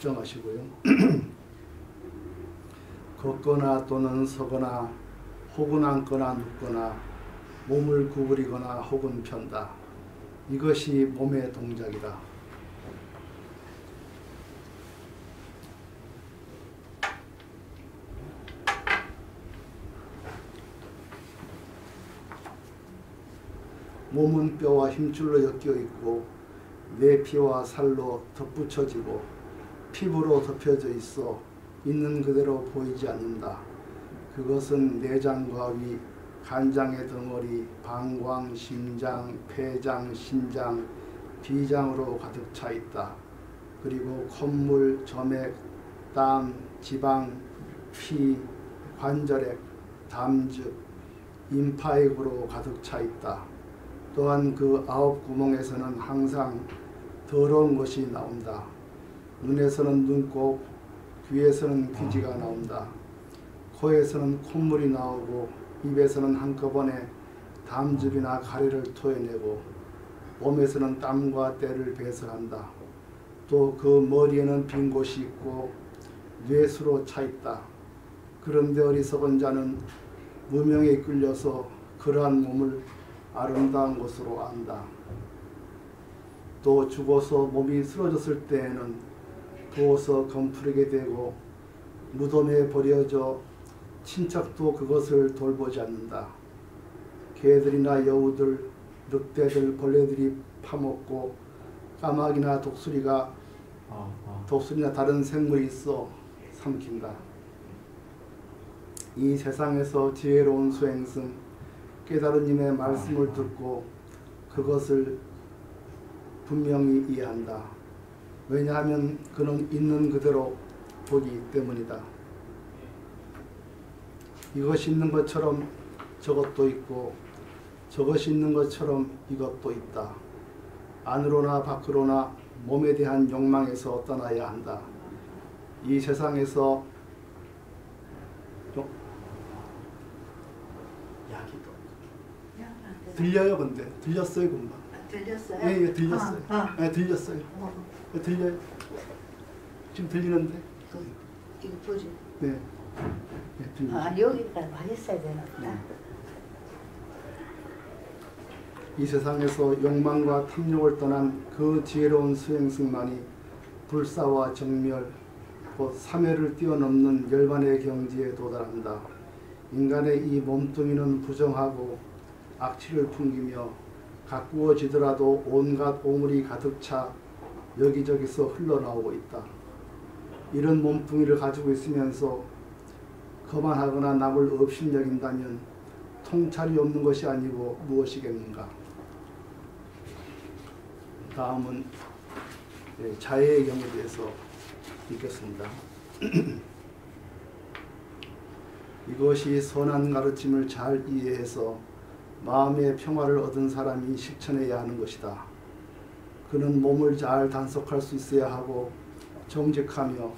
걱정하시고요. 걷거나 또는 서거나 혹은 앉거나 눕거나 몸을 구부리거나 혹은 편다. 이것이 몸의 동작이다. 몸은 뼈와 힘줄로 엮여 있고 내 피와 살로 덧붙여지고 피부로 덮여져 있어 있는 그대로 보이지 않는다. 그것은 내장과 위, 간장의 덩어리, 방광, 심장, 폐장, 신장, 비장으로 가득 차 있다. 그리고 콧물, 점액, 땀, 지방, 피, 관절액, 담즙, 임파액으로 가득 차 있다. 또한 그 9구멍에서는 항상 더러운 것이 나온다. 눈에서는 눈곱, 귀에서는 귀지가 나온다. 코에서는 콧물이 나오고 입에서는 한꺼번에 담즙이나 가래를 토해내고 몸에서는 땀과 때를 배설한다. 또 그 머리에는 빈 곳이 있고 뇌수로 차 있다. 그런데 어리석은 자는 무명에 끌려서 그러한 몸을 아름다운 것으로 안다. 또 죽어서 몸이 쓰러졌을 때에는 부어서 검푸르게 되고 무덤에 버려져 친척도 그것을 돌보지 않는다. 개들이나 여우들, 늑대들, 벌레들이 파먹고 까마귀나 독수리나 다른 생물이 있어 삼킨다. 이 세상에서 지혜로운 수행승 깨달은 이의 말씀을 듣고 그것을 분명히 이해한다. 왜냐하면 그는 있는 그대로 보기 때문이다. 이것이 있는 것처럼 저것도 있고 저것이 있는 것처럼 이것도 있다. 안으로나 밖으로나 몸에 대한 욕망에서 떠나야 한다. 이 세상에서 들려요? 근데 들렸어요 금방? 들렸어요? 예, 들렸어요. 예, 들렸어요. 들려요? 지금 들리는데? 이거 보지. 네. 네, 여기까지 와 있어야 되나 보다. 이 세상에서 욕망과 탐욕을 떠난 그 지혜로운 수행승만이 불사와 정멸, 곧 삼회를 뛰어넘는 열반의 경지에 도달한다. 인간의 이 몸뚱이는 부정하고 악취를 풍기며 가꾸어지더라도 온갖 오물이 가득 차 여기저기서 흘러나오고 있다. 이런 몸뚱이를 가지고 있으면서 거만하거나 남을 업신여긴다면 통찰이 없는 것이 아니고 무엇이겠는가. 다음은 자해의 경우에 대해서 읽겠습니다. 이것이 선한 가르침을 잘 이해해서 마음의 평화를 얻은 사람이 실천해야 하는 것이다. 그는 몸을 잘 단속할 수 있어야 하고 정직하며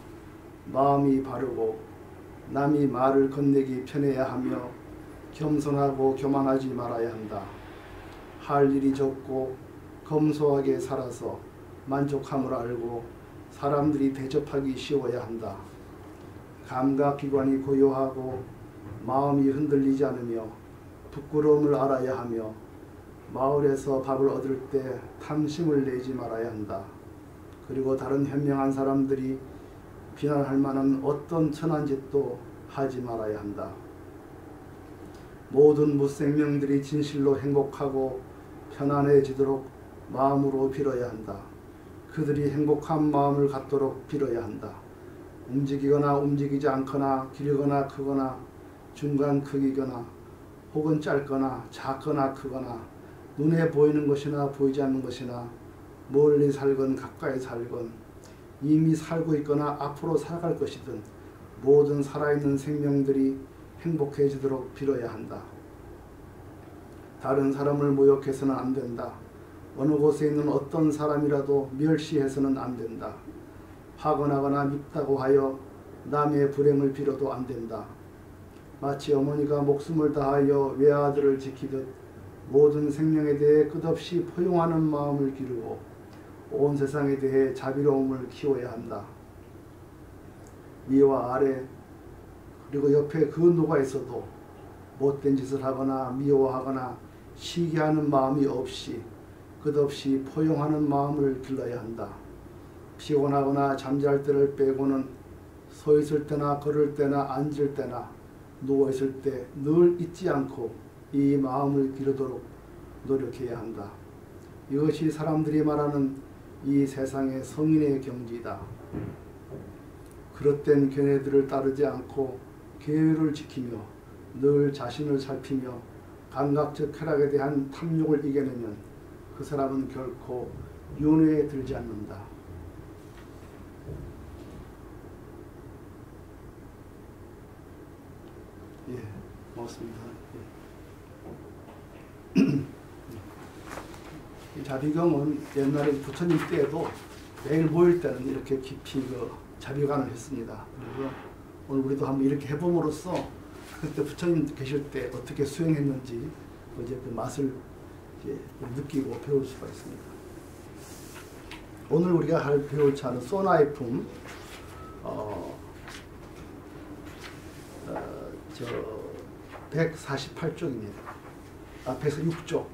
마음이 바르고 남이 말을 건네기 편해야 하며 겸손하고 교만하지 말아야 한다. 할 일이 적고 검소하게 살아서 만족함을 알고 사람들이 대접하기 쉬워야 한다. 감각기관이 고요하고 마음이 흔들리지 않으며 부끄러움을 알아야 하며 마을에서 밥을 얻을 때 탐심을 내지 말아야 한다. 그리고 다른 현명한 사람들이 비난할 만한 어떤 천한 짓도 하지 말아야 한다. 모든 무생명들이 진실로 행복하고 편안해지도록 마음으로 빌어야 한다. 그들이 행복한 마음을 갖도록 빌어야 한다. 움직이거나 움직이지 않거나 길거나 크거나 중간 크기거나 혹은 짧거나 작거나 크거나 눈에 보이는 것이나 보이지 않는 것이나 멀리 살건 가까이 살건 이미 살고 있거나 앞으로 살아갈 것이든 모든 살아있는 생명들이 행복해지도록 빌어야 한다. 다른 사람을 모욕해서는 안 된다. 어느 곳에 있는 어떤 사람이라도 멸시해서는 안 된다. 화건하거나 밉다고 하여 남의 불행을 빌어도 안 된다. 마치 어머니가 목숨을 다하여 외아들을 지키듯 모든 생명에 대해 끝없이 포용하는 마음을 기르고 온 세상에 대해 자비로움을 키워야 한다. 위와 아래 그리고 옆에 그 누가 있어도 못된 짓을 하거나 미워하거나 시기하는 마음이 없이 끝없이 포용하는 마음을 길러야 한다. 피곤하거나 잠잘 때를 빼고는 서 있을 때나 걸을 때나 앉을 때나 누워 있을 때 늘 잊지 않고 이 마음을 기르도록 노력해야 한다. 이것이 사람들이 말하는 이 세상의 성인의 경지이다. 그릇된 견해들을 따르지 않고 계율을 지키며 늘 자신을 살피며 감각적 쾌락에 대한 탐욕을 이겨내면 그 사람은 결코 윤회에 들지 않는다. 예, 고맙습니다. 예. 이 자비경은 옛날에 부처님 때에도 매일 모일 때는 이렇게 깊이 그 자비관을 했습니다. 그래서 오늘 우리도 한번 이렇게 해봄으로써 그때 부처님 계실 때 어떻게 수행했는지 이제 그 맛을 이제 느끼고 배울 수가 있습니다. 오늘 우리가 배울 차는 소나의 품 148쪽입니다. 146쪽.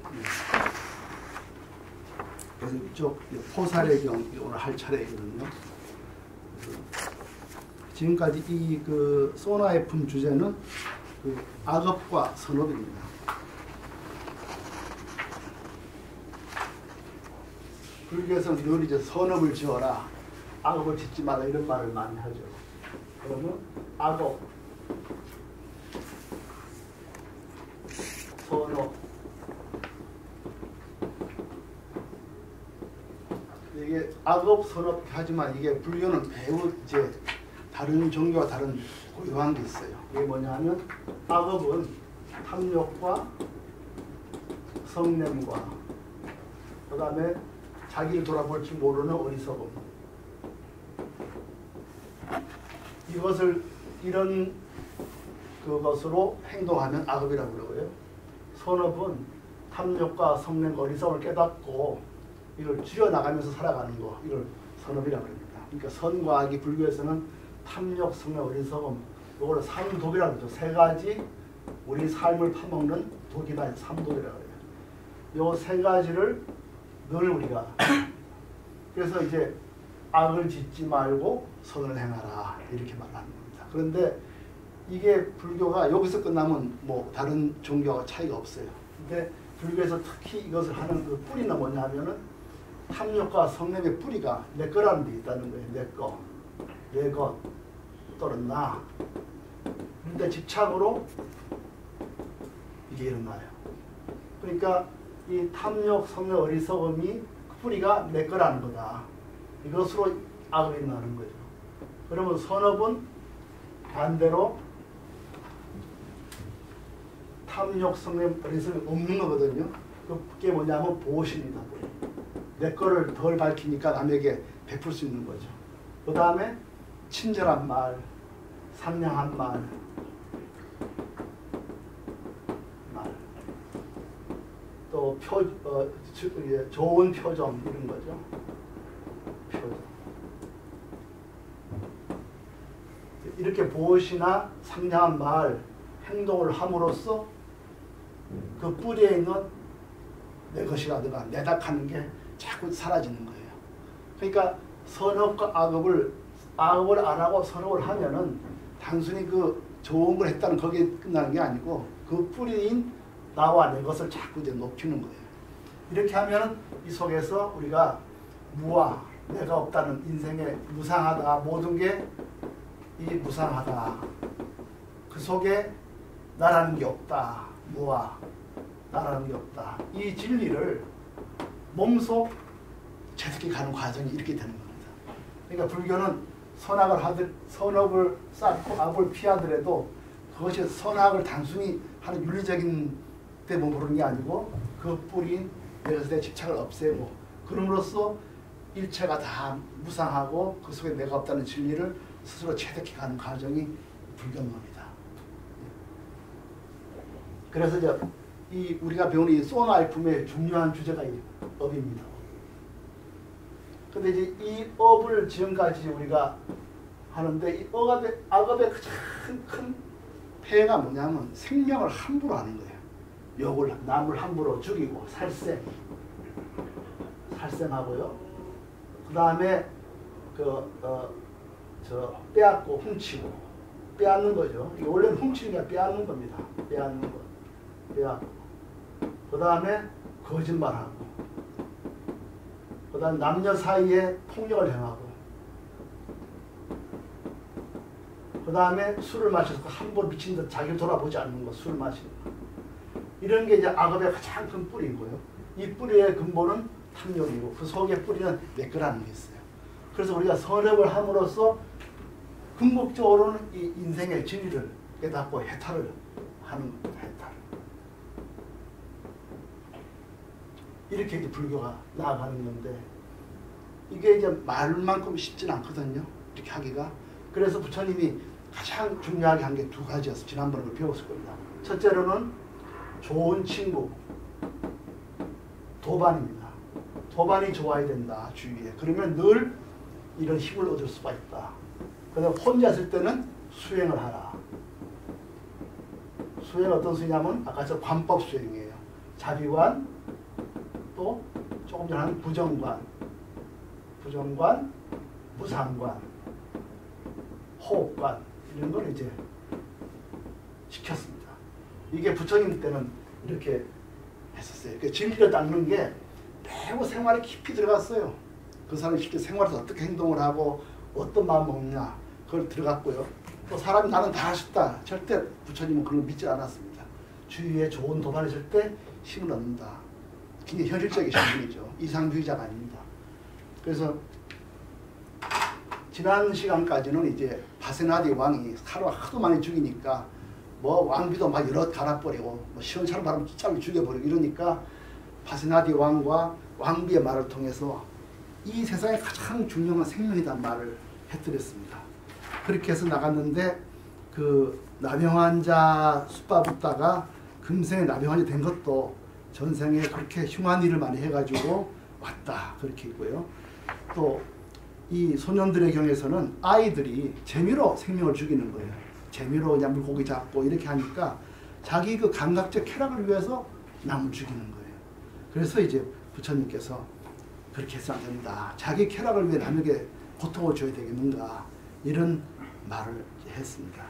146쪽 포살의 경 오늘 할 차례거든요. 지금까지 이 그 소나의 품 주제는 그 악업과 선업입니다. 불교에서는 늘 이제 선업을 지어라, 악업을 짓지 마라 이런 말을 많이 하죠. 그러면 악업, 선업, 이게 악업, 선업 하지만 이게 불교는 매우 이제 다른 종교와 다른 고유한 게 있어요. 이게 뭐냐면 악업은 탐욕과 성냄과 그 다음에 자기를 돌아볼 줄 모르는 어리석음, 이것을 이런 그것으로 행동하면 악업이라고 그러고요. 선업은 탐욕과 성냄과 어리석음을 깨닫고 이걸 줄여나가면서 살아가는 거, 이걸 선업이라고 합니다. 그러니까 선과 악이 불교에서는 탐욕, 성냄, 어리석음, 이걸 삼독이라고 하죠. 세 가지 우리 삶을 파먹는 독이다. 삼독이라고 해요. 요 세 가지를 늘 우리가 그래서 이제 악을 짓지 말고 선을 행하라 이렇게 말하는 겁니다. 그런데 이게 불교가 여기서 끝나면 뭐 다른 종교와 차이가 없어요. 근데 불교에서 특히 이것을 하는 그 뿌리는 뭐냐면은 탐욕과 성냄의 뿌리가 내 거라는 게 있다는 거예요. 내 거, 내 것 또는 나. 그런데 집착으로 이게 일어나요. 그러니까 이 탐욕, 성냄, 어리석음이 그 뿌리가 내 거라는 거다. 이것으로 악이 일어나는 거죠. 그러면 선업은 반대로 탐욕, 성냄, 어리석음이 없는 거거든요. 그게 뭐냐면 보신이다. 내 거를 덜 밝히니까 남에게 베풀 수 있는 거죠. 그 다음에 친절한 말, 상냥한 말, 또 좋은 표정 이런 거죠. 표정. 이렇게 보시나 상냥한 말, 행동을 함으로써 그 뿌리에 있는 내 것이라든가 내닥하는 게 자꾸 사라지는 거예요. 그러니까 선업과 악업을 안 하고 선업을 하면은 단순히 그 좋은 걸 했다는 거기에 끝나는 게 아니고 그 뿌리인 나와 내 것을 자꾸 이제 높이는 거예요. 이렇게 하면은 이 속에서 우리가 무와 내가 없다는 인생에 무상하다, 모든 게 이 무상하다. 그 속에 나라는 게 없다. 무와 나라는 게 없다. 이 진리를 몸속 체득해 가는 과정이 이렇게 되는 겁니다. 그러니까 불교는 선업을 쌓고 악을 피하더라도 그것이 선악을 단순히 하는 윤리적인 데 머무르는 게 아니고 그 뿌리인 내 것에 집착을 없애고 그럼으로써 일체가 다 무상하고 그 속에 내가 없다는 진리를 스스로 체득해 가는 과정이 불교인 겁니다. 그래서 이제 이 우리가 배우는 이 소나이품의 중요한 주제가 이 업입니다. 근데 이제 이 업을 지금까지 우리가 하는데 이 악업의 가장 큰 폐해가 뭐냐면 생명을 함부로 하는 거예요. 욕을 남을 함부로 죽이고 살생하고요. 그 다음에 빼앗고 훔치고 빼앗는 거죠. 이게 원래는 훔치는 게 아니라 빼앗는 겁니다. 빼앗는 거. 빼앗고. 그 다음에 거짓말하고. 그 다음 남녀 사이에 폭력을 행하고. 그 다음에 술을 마셔서 함부로 미친 듯 자기를 돌아보지 않는 거. 술을 마시는 거. 이런 게 이제 악업의 가장 큰 뿌리고요. 이 뿌리의 근본은 탐욕이고 그 속에 뿌리는 매끄라는 게 있어요. 그래서 우리가 선업을 함으로써 궁극적으로는 이 인생의 진리를 깨닫고 해탈을 하는 겁니다. 해탈. 이렇게 이제 불교가 나아가는 건데 이게 이제 말만큼 쉽진 않거든요. 이렇게 하기가. 그래서 부처님이 가장 중요하게 한 게 두 가지였어요. 지난번에 배웠을 겁니다. 첫째로는 좋은 친구, 도반입니다. 도반이 좋아야 된다, 주위에. 그러면 늘 이런 힘을 얻을 수가 있다. 그다음 혼자 있을 때는 수행을 하라. 수행 어떤 수행이냐면 아까 저 관법 수행이에요. 자비관, 또 조금 전에 한 부정관, 무상관, 호흡관 이런 걸 이제 시켰습니다. 이게 부처님 때는 이렇게 했었어요. 그 진리를 닦는 게 매우 생활에 깊이 들어갔어요. 그 사람이 실제 생활에서 어떻게 행동을 하고 어떤 마음 먹느냐 그걸 들어갔고요. 또 사람이 나는 다 할 수 있다. 절대 부처님은 그걸 믿지 않았습니다. 주위에 좋은 도반이 있을 때 힘을 얻는다. 굉장히 현실적인 신분이죠. 이상주의자가 아닙니다. 그래서 지난 시간까지는 이제 바세나디 왕이 하루가 하도 많이 죽이니까 뭐 왕비도 막 여러 갈아버리고 뭐 시원찮은 바람 쫓아서 죽여버리고 이러니까 바세나디 왕과 왕비의 말을 통해서 이 세상에 가장 중요한 생명이란 말을 해드렸습니다. 그렇게 해서 나갔는데 그 나병환자 숫바 붙다가 금생에 나병환이 된 것도 전생에 그렇게 흉한 일을 많이 해가지고 왔다 그렇게 있고요. 또 이 소년들의 경우에서는 아이들이 재미로 생명을 죽이는 거예요. 재미로 그냥 물고기 잡고 이렇게 하니까 자기 그 감각적 쾌락을 위해서 남을 죽이는 거예요. 그래서 이제 부처님께서 그렇게 해서 안 된다. 자기 쾌락을 위해 남에게 고통을 줘야 되겠는가 이런 말을 했습니다.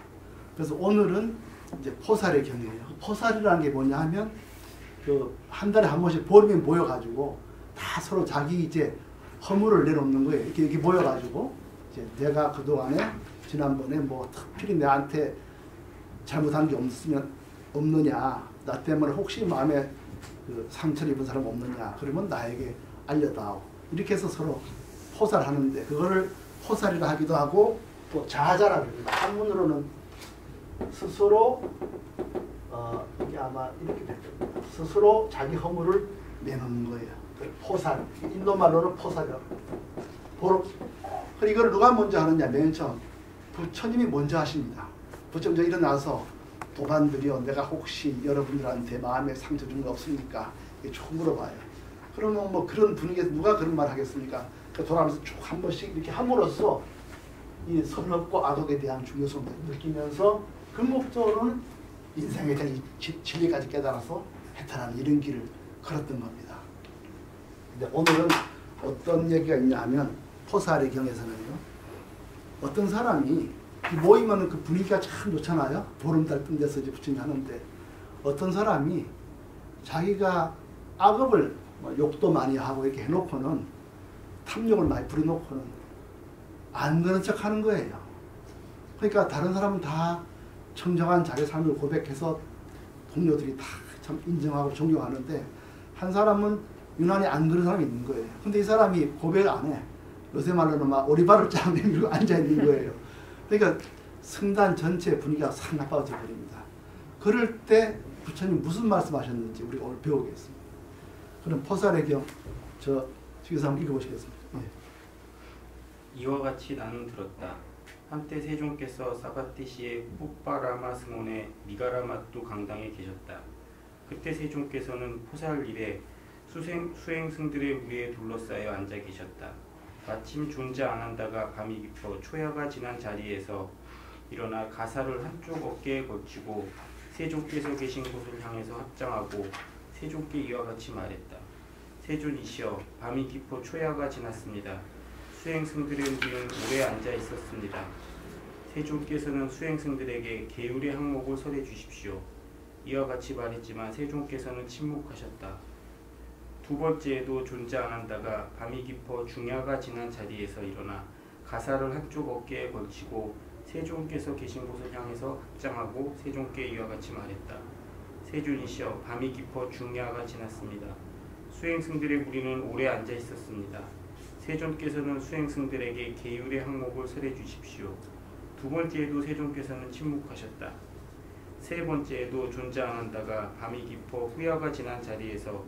그래서 오늘은 이제 포살의 경우예요. 포살이라는 게 뭐냐 하면 그 한 달에 한 번씩 보름이 모여가지고 다 서로 자기 이제 허물을 내놓는 거예요. 이렇게 모여가지고 이제 내가 그 동안에 지난번에 뭐 특별히 내한테 잘못한 게 없느냐, 나 때문에 혹시 마음에 그 상처를 입은 사람 없느냐, 그러면 나에게 알려다오. 이렇게 해서 서로 포살하는데 그거를 포살이라 하기도 하고 또 자자라고 합니다. 한문으로는 스스로 이게 아마 이렇게 될 겁니다. 스스로 자기 허물을 내놓는 거예요. 포살, 인도말로는 포살이라고 합니다. 이걸 누가 먼저 하느냐, 맨 처음 부처님이 먼저 하십니다. 부처님 일어나서 도반들이요, 내가 혹시 여러분들한테 마음에 상처 준 거 없습니까? 이렇게 쭉 물어봐요. 그러면 뭐 그런 분위기에서 누가 그런 말 하겠습니까? 돌아가면서 쭉 한 번씩 이렇게 함으로써 이 선업과 악업에 대한 중요성을 느끼면서 궁극적으로는 인생에 대한 진리까지 깨달아서 해탈하는 이런 길을 걸었던 겁니다. 근데 오늘은 어떤 얘기가 있냐 하면 포살의 경에서는요. 어떤 사람이 모이면 그 분위기가 참 좋잖아요. 보름달 뜬 데서 이제 부처님 하는데 어떤 사람이 자기가 악업을 욕도 많이 하고 이렇게 해놓고는 탐욕을 많이 부려놓고는 안 그런 척 하는 거예요. 그러니까 다른 사람은 다 청정한 자기 삶을 고백해서 동료들이 다 참 인정하고 존경하는데 한 사람은 유난히 안 그런 사람이 있는 거예요. 근데 이 사람이 고백을 안 해. 요새 말로는 막 오리발을 쫙 내밀고 앉아 있는 거예요. 그러니까 성단 전체 분위기가 싹 나빠져 버립니다. 그럴 때 부처님 무슨 말씀하셨는지 우리가 오늘 배우겠습니다. 그럼 포살의 경, 저 뒤에서 한번 읽어보시겠습니다. 예. 이와 같이 나는 들었다. 한때 세종께서 사바티시의 뽀빠라마 승원의 미가라마뚜 강당에 계셨다. 그때 세종께서는 포살일에 수행승들의 무리에 둘러싸여 앉아 계셨다. 마침 존재 안 한다가 밤이 깊어 초야가 지난 자리에서 일어나 가사를 한쪽 어깨에 걸치고 세존께서 계신 곳을 향해서 합장하고 세존께 이와 같이 말했다. 세존이시여, 밤이 깊어 초야가 지났습니다. 수행승들의 무리는 오래 앉아 있었습니다. 세존께서는 수행승들에게 계율의 항목을 설해 주십시오. 이와 같이 말했지만 세존께서는 침묵하셨다. 두 번째에도 존재 안 한다가 밤이 깊어 중야가 지난 자리에서 일어나 가사를 한쪽 어깨에 걸치고 세존께서 계신 곳을 향해서 합장하고 세존께 이와 같이 말했다. 세존이시여, 밤이 깊어 중야가 지났습니다. 수행승들의 무리는 오래 앉아 있었습니다. 세존께서는 수행승들에게 계율의 항목을 설해 주십시오. 두 번째에도 세존께서는 침묵하셨다. 세 번째에도 존재 안 한다가 밤이 깊어 후야가 지난 자리에서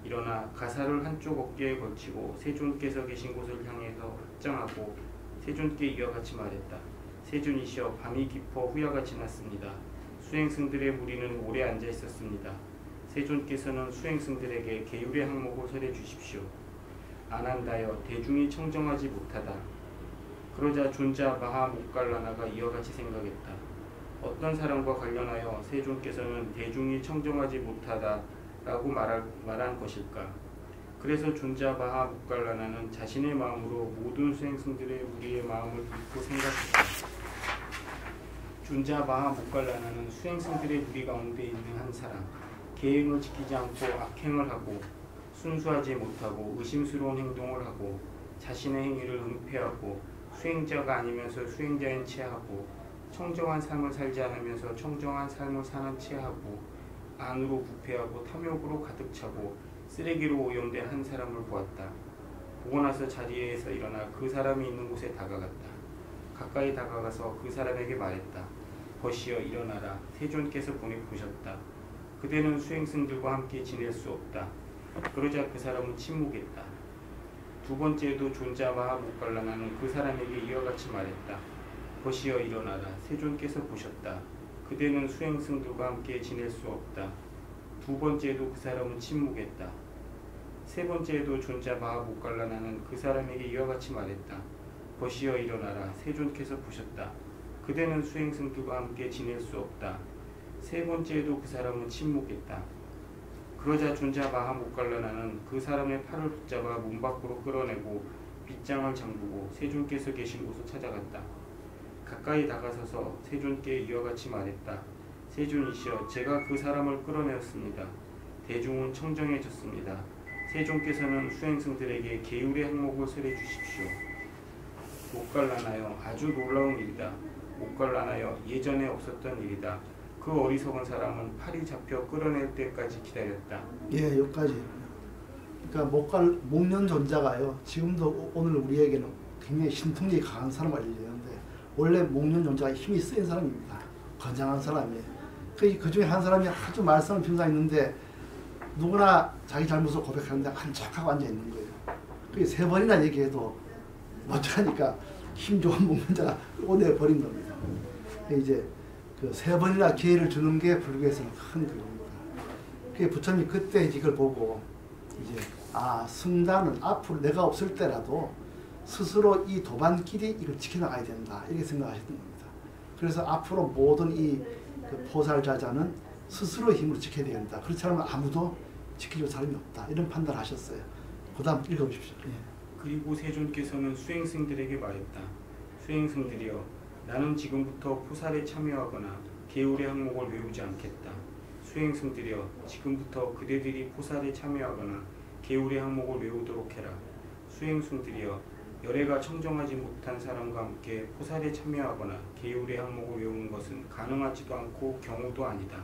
일어나 가사를 한쪽 어깨에 걸치고 세존께서 계신 곳을 향해서 합장하고 세존께 이와 같이 말했다. 세존이시여, 밤이 깊어 후야가 지났습니다. 수행승들의 무리는 오래 앉아 있었습니다. 세존께서는 수행승들에게 계율의 항목을 설해 주십시오. 안한다여, 대중이 청정하지 못하다. 그러자 존자 마하 모갈라나가 이와 같이 생각했다. 어떤 사람과 관련하여 세존께서는 대중이 청정하지 못하다 라고 말한 것일까? 그래서 존자 마하 모갈라나는 자신의 마음으로 모든 수행승들의 무리의 마음을 읽고 생각했다. 존자 마하 모갈라나는 수행승들의 무리 가운데 있는 한 사람, 계행을 지키지 않고 악행을 하고 순수하지 못하고 의심스러운 행동을 하고 자신의 행위를 은폐하고 수행자가 아니면서 수행자인 체하고 청정한 삶을 살지 않으면서 청정한 삶을 사는 체하고 안으로 부패하고 탐욕으로 가득 차고 쓰레기로 오염된 한 사람을 보았다. 보고 나서 자리에서 일어나 그 사람이 있는 곳에 다가갔다. 가까이 다가가서 그 사람에게 말했다. 벗이여, 일어나라. 세존께서 보내보셨다. 그대는 수행승들과 함께 지낼 수 없다. 그러자 그 사람은 침묵했다. 두 번째에도 존자 마하 모갈라나는 그 사람에게 이와 같이 말했다. 벗이여, 일어나라. 세존께서 보셨다. 그대는 수행승들과 함께 지낼 수 없다. 두 번째에도 그 사람은 침묵했다. 세 번째에도 존자 마하 모갈라나는 그 사람에게 이와 같이 말했다. 벗이여, 일어나라. 세존께서 보셨다. 그대는 수행승들과 함께 지낼 수 없다. 세 번째에도 그 사람은 침묵했다. 그러자 존자 마하 모갈라나는 그 사람의 팔을 붙잡아 문 밖으로 끌어내고 빗장을 잠그고 세존께서 계신 곳을 찾아갔다. 가까이 다가서서 세존께 이와 같이 말했다. 세존이시여, 제가 그 사람을 끌어내었습니다. 대중은 청정해졌습니다. 세존께서는 수행승들에게 계율의 항목을 설해 주십시오. 모갈라나여, 아주 놀라운 일이다. 모갈라나여, 예전에 없었던 일이다. 그 어리석은 사람은 팔이 잡혀 끌어낼 때까지 기다렸다. 예, 여기까지. 그러니까 목련 존자가요, 지금도 오늘 우리에게는 굉장히 신통력이 강한 사람을 알려주는데, 원래 목련 존자가 힘이 센 사람입니다. 건장한 사람이에요. 그 중에 한 사람이 아주 말썽을 피우고 있는데 누구나 자기 잘못을 고백하는데 한척하고 앉아 있는 거예요. 그게 세 번이나 얘기해도 못하니까 힘 좋은 목련자가 오내 버린 겁니다. 이제 그 세 번이나 기회를 주는 게 불교에서는 큰 그겁니다. 그 부처님이 그때 이걸 보고 이제 승자는 앞으로 내가 없을 때라도 스스로 이 도반끼리 이걸 지켜나가야 된다, 이렇게 생각하셨던 겁니다. 그래서 앞으로 모든 그 포살자자는 스스로 힘으로 지켜야 된다. 그렇지 않으면 아무도 지켜줄 사람이 없다, 이런 판단을 하셨어요. 그 다음 읽어보십시오. 예. 그리고 세존께서는 수행승들에게 말했다. 수행승들이여, 나는 지금부터 포살에 참여하거나 계율의 항목을 외우지 않겠다. 수행승들이여, 지금부터 그대들이 포살에 참여하거나 계율의 항목을 외우도록 해라. 수행승들이여, 열애가 청정하지 못한 사람과 함께 포살에 참여하거나 계율의 항목을 외우는 것은 가능하지도 않고 경우도 아니다.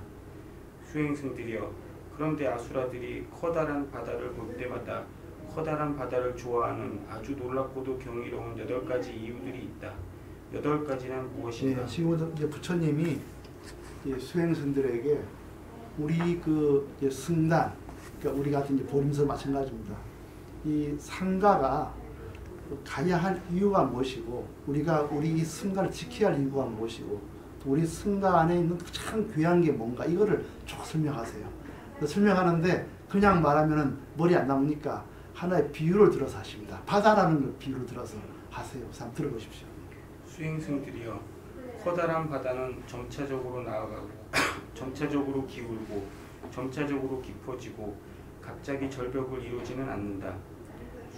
수행승들이여, 그런데 아수라들이 커다란 바다를 볼 때마다 커다란 바다를 좋아하는 아주 놀랍고도 경이로운 8가지 이유들이 있다. 8가지는 무엇인가? 예, 지금 이제 부처님이 수행승들에게 우리 그 승단, 그러니까 우리 같은 이제 보림서 마찬가지입니다. 이 상가가 가야 할 이유가 무엇이고, 우리가 우리 이 승가를 지켜야 할 이유가 무엇이고, 또 우리 승가 안에 있는 참 귀한 게 뭔가, 이거를 쭉 설명하세요. 설명하는데 그냥 말하면은 머리 안 나오니까 하나의 비유를 들어서 하십니다. 바다라는 걸 비유로 들어서 하세요. 한번 들어보십시오. 수행승들이여, 커다란 바다는 점차적으로 나아가고 점차적으로 기울고 점차적으로 깊어지고 갑자기 절벽을 이루지는 않는다.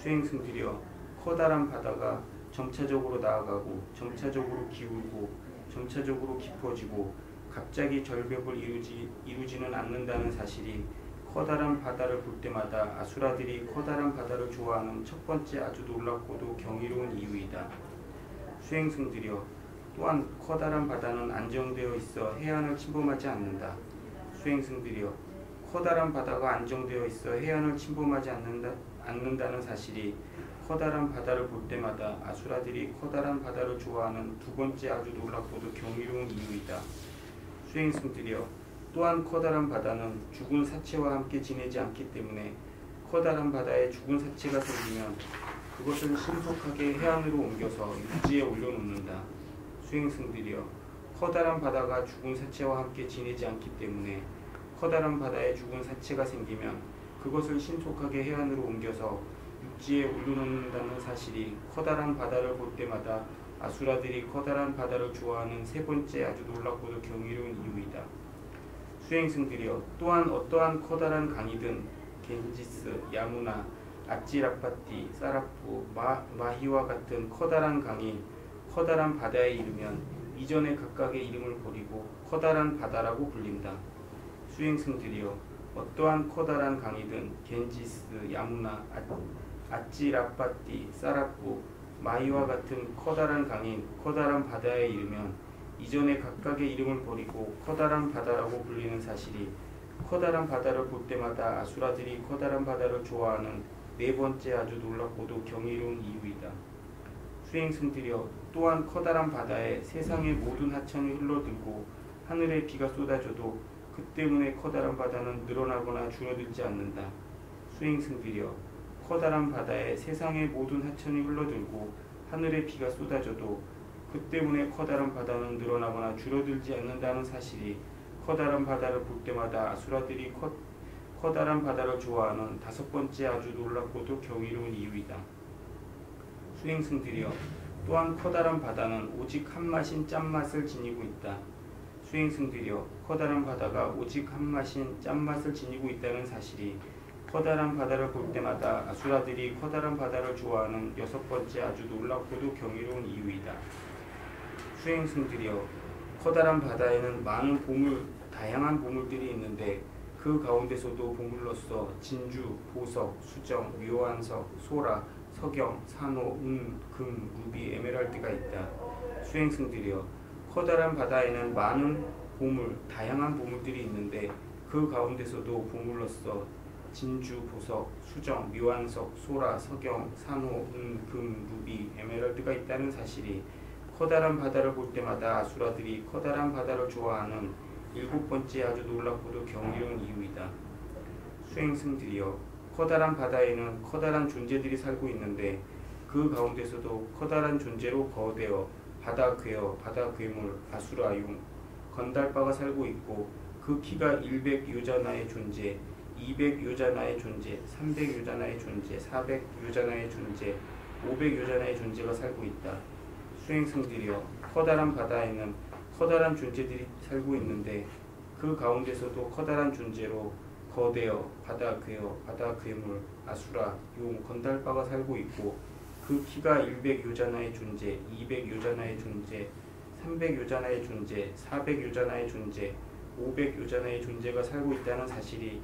수행승들이여, 커다란 바다가 점차적으로 나아가고 점차적으로 기울고 점차적으로 깊어지고 갑자기 절벽을 이루지는 않는다는 사실이 커다란 바다를 볼 때마다 아수라들이 커다란 바다를 좋아하는 첫 번째 아주 놀랍고도 경이로운 이유이다. 수행승들이여, 또한 커다란 바다는 안정되어 있어 해안을 침범하지 않는다. 수행승들이여, 커다란 바다가 안정되어 있어 해안을 침범하지 않는다는 사실이 커다란 바다를 볼 때마다 아수라들이 커다란 바다를 좋아하는 두 번째 아주 놀랍고도 경이로운 이유이다. 수행승들이여, 또한 커다란 바다는 죽은 사체와 함께 지내지 않기 때문에 커다란 바다에 죽은 사체가 생기면 그것을 신속하게 해안으로 옮겨서 육지에 올려놓는다. 수행승들이여, 커다란 바다가 죽은 사체와 함께 지내지 않기 때문에 커다란 바다에 죽은 사체가 생기면 그것을 신속하게 해안으로 옮겨서 육지에 올려놓는다는 사실이 커다란 바다를 볼 때마다 아수라들이 커다란 바다를 좋아하는 세 번째 아주 놀랍고도 경이로운 이유이다. 수행승들이여, 또한 어떠한 커다란 강이든 겐지스, 야무나, 아찌라파티, 사라프, 마히와 같은 커다란 강이 커다란 바다에 이르면 이전에 각각의 이름을 버리고 커다란 바다라고 불린다. 수행승들이여, 어떠한 커다란 강이든 겐지스, 야무나, 아찌라파티, 사라프, 마히와 같은 커다란 강이 커다란 바다에 이르면 이전에 각각의 이름을 버리고 커다란 바다라고 불리는 사실이 커다란 바다를 볼 때마다 아수라들이 커다란 바다를 좋아하는 네 번째 아주 놀랍고도 경이로운 이유이다. 수행승들이여, 또한 커다란 바다에 세상의 모든 하천이 흘러들고 하늘에 비가 쏟아져도 그 때문에 커다란 바다는 늘어나거나 줄어들지 않는다. 수행승들이여, 커다란 바다에 세상의 모든 하천이 흘러들고 하늘에 비가 쏟아져도 그 때문에 커다란 바다는 늘어나거나 줄어들지 않는다는 사실이 커다란 바다를 볼 때마다 아수라들이 커다란 바다를 좋아하는 다섯 번째 아주 놀랍고도 경이로운 이유이다. 수행승들이여, 또한 커다란 바다는 오직 한 맛인 짠맛을 지니고 있다. 수행승들이여, 커다란 바다가 오직 한 맛인 짠맛을 지니고 있다는 사실이 커다란 바다를 볼 때마다 아수라들이 커다란 바다를 좋아하는 여섯 번째 아주 놀랍고도 경이로운 이유이다. 수행승들이여, 커다란 바다에는 많은 다양한 보물들이 있는데 그 가운데서도 보물로서 진주, 보석, 수정, 묘안석, 소라, 석영, 산호, 은, 금, 루비, 에메랄드가 있다. 수행승들이여, 커다란 바다에는 많은 다양한 보물들이 있는데 그 가운데서도 보물로서 진주, 보석, 수정, 묘안석, 소라, 석영, 산호, 은, 금, 루비, 에메랄드가 있다는 사실이 커다란 바다를 볼 때마다 아수라들이 커다란 바다를 좋아하는 일곱 번째 아주 놀랍고도 경이로운 이유이다. 수행승들이여, 커다란 바다에는 커다란 존재들이 살고 있는데 그 가운데서도 커다란 존재로 거대어 바다 괴어, 바다 괴물, 아수라, 용, 건달바가 살고 있고 그 키가 100요자나의 존재, 200요자나의 존재, 300요자나의 존재, 400요자나의 존재, 500요자나의 존재가 살고 있다. 수행승들이여, 커다란 바다에는 커다란 존재들이 살고 있는데 그 가운데서도 커다란 존재로 거대어, 바다 괴어, 바다 괴물, 아수라, 용, 건달바가 살고 있고 그 키가 100요자나의 존재, 200요자나의 존재, 300요자나의 존재, 400요자나의 존재, 500요자나의 존재가 살고 있다는 사실이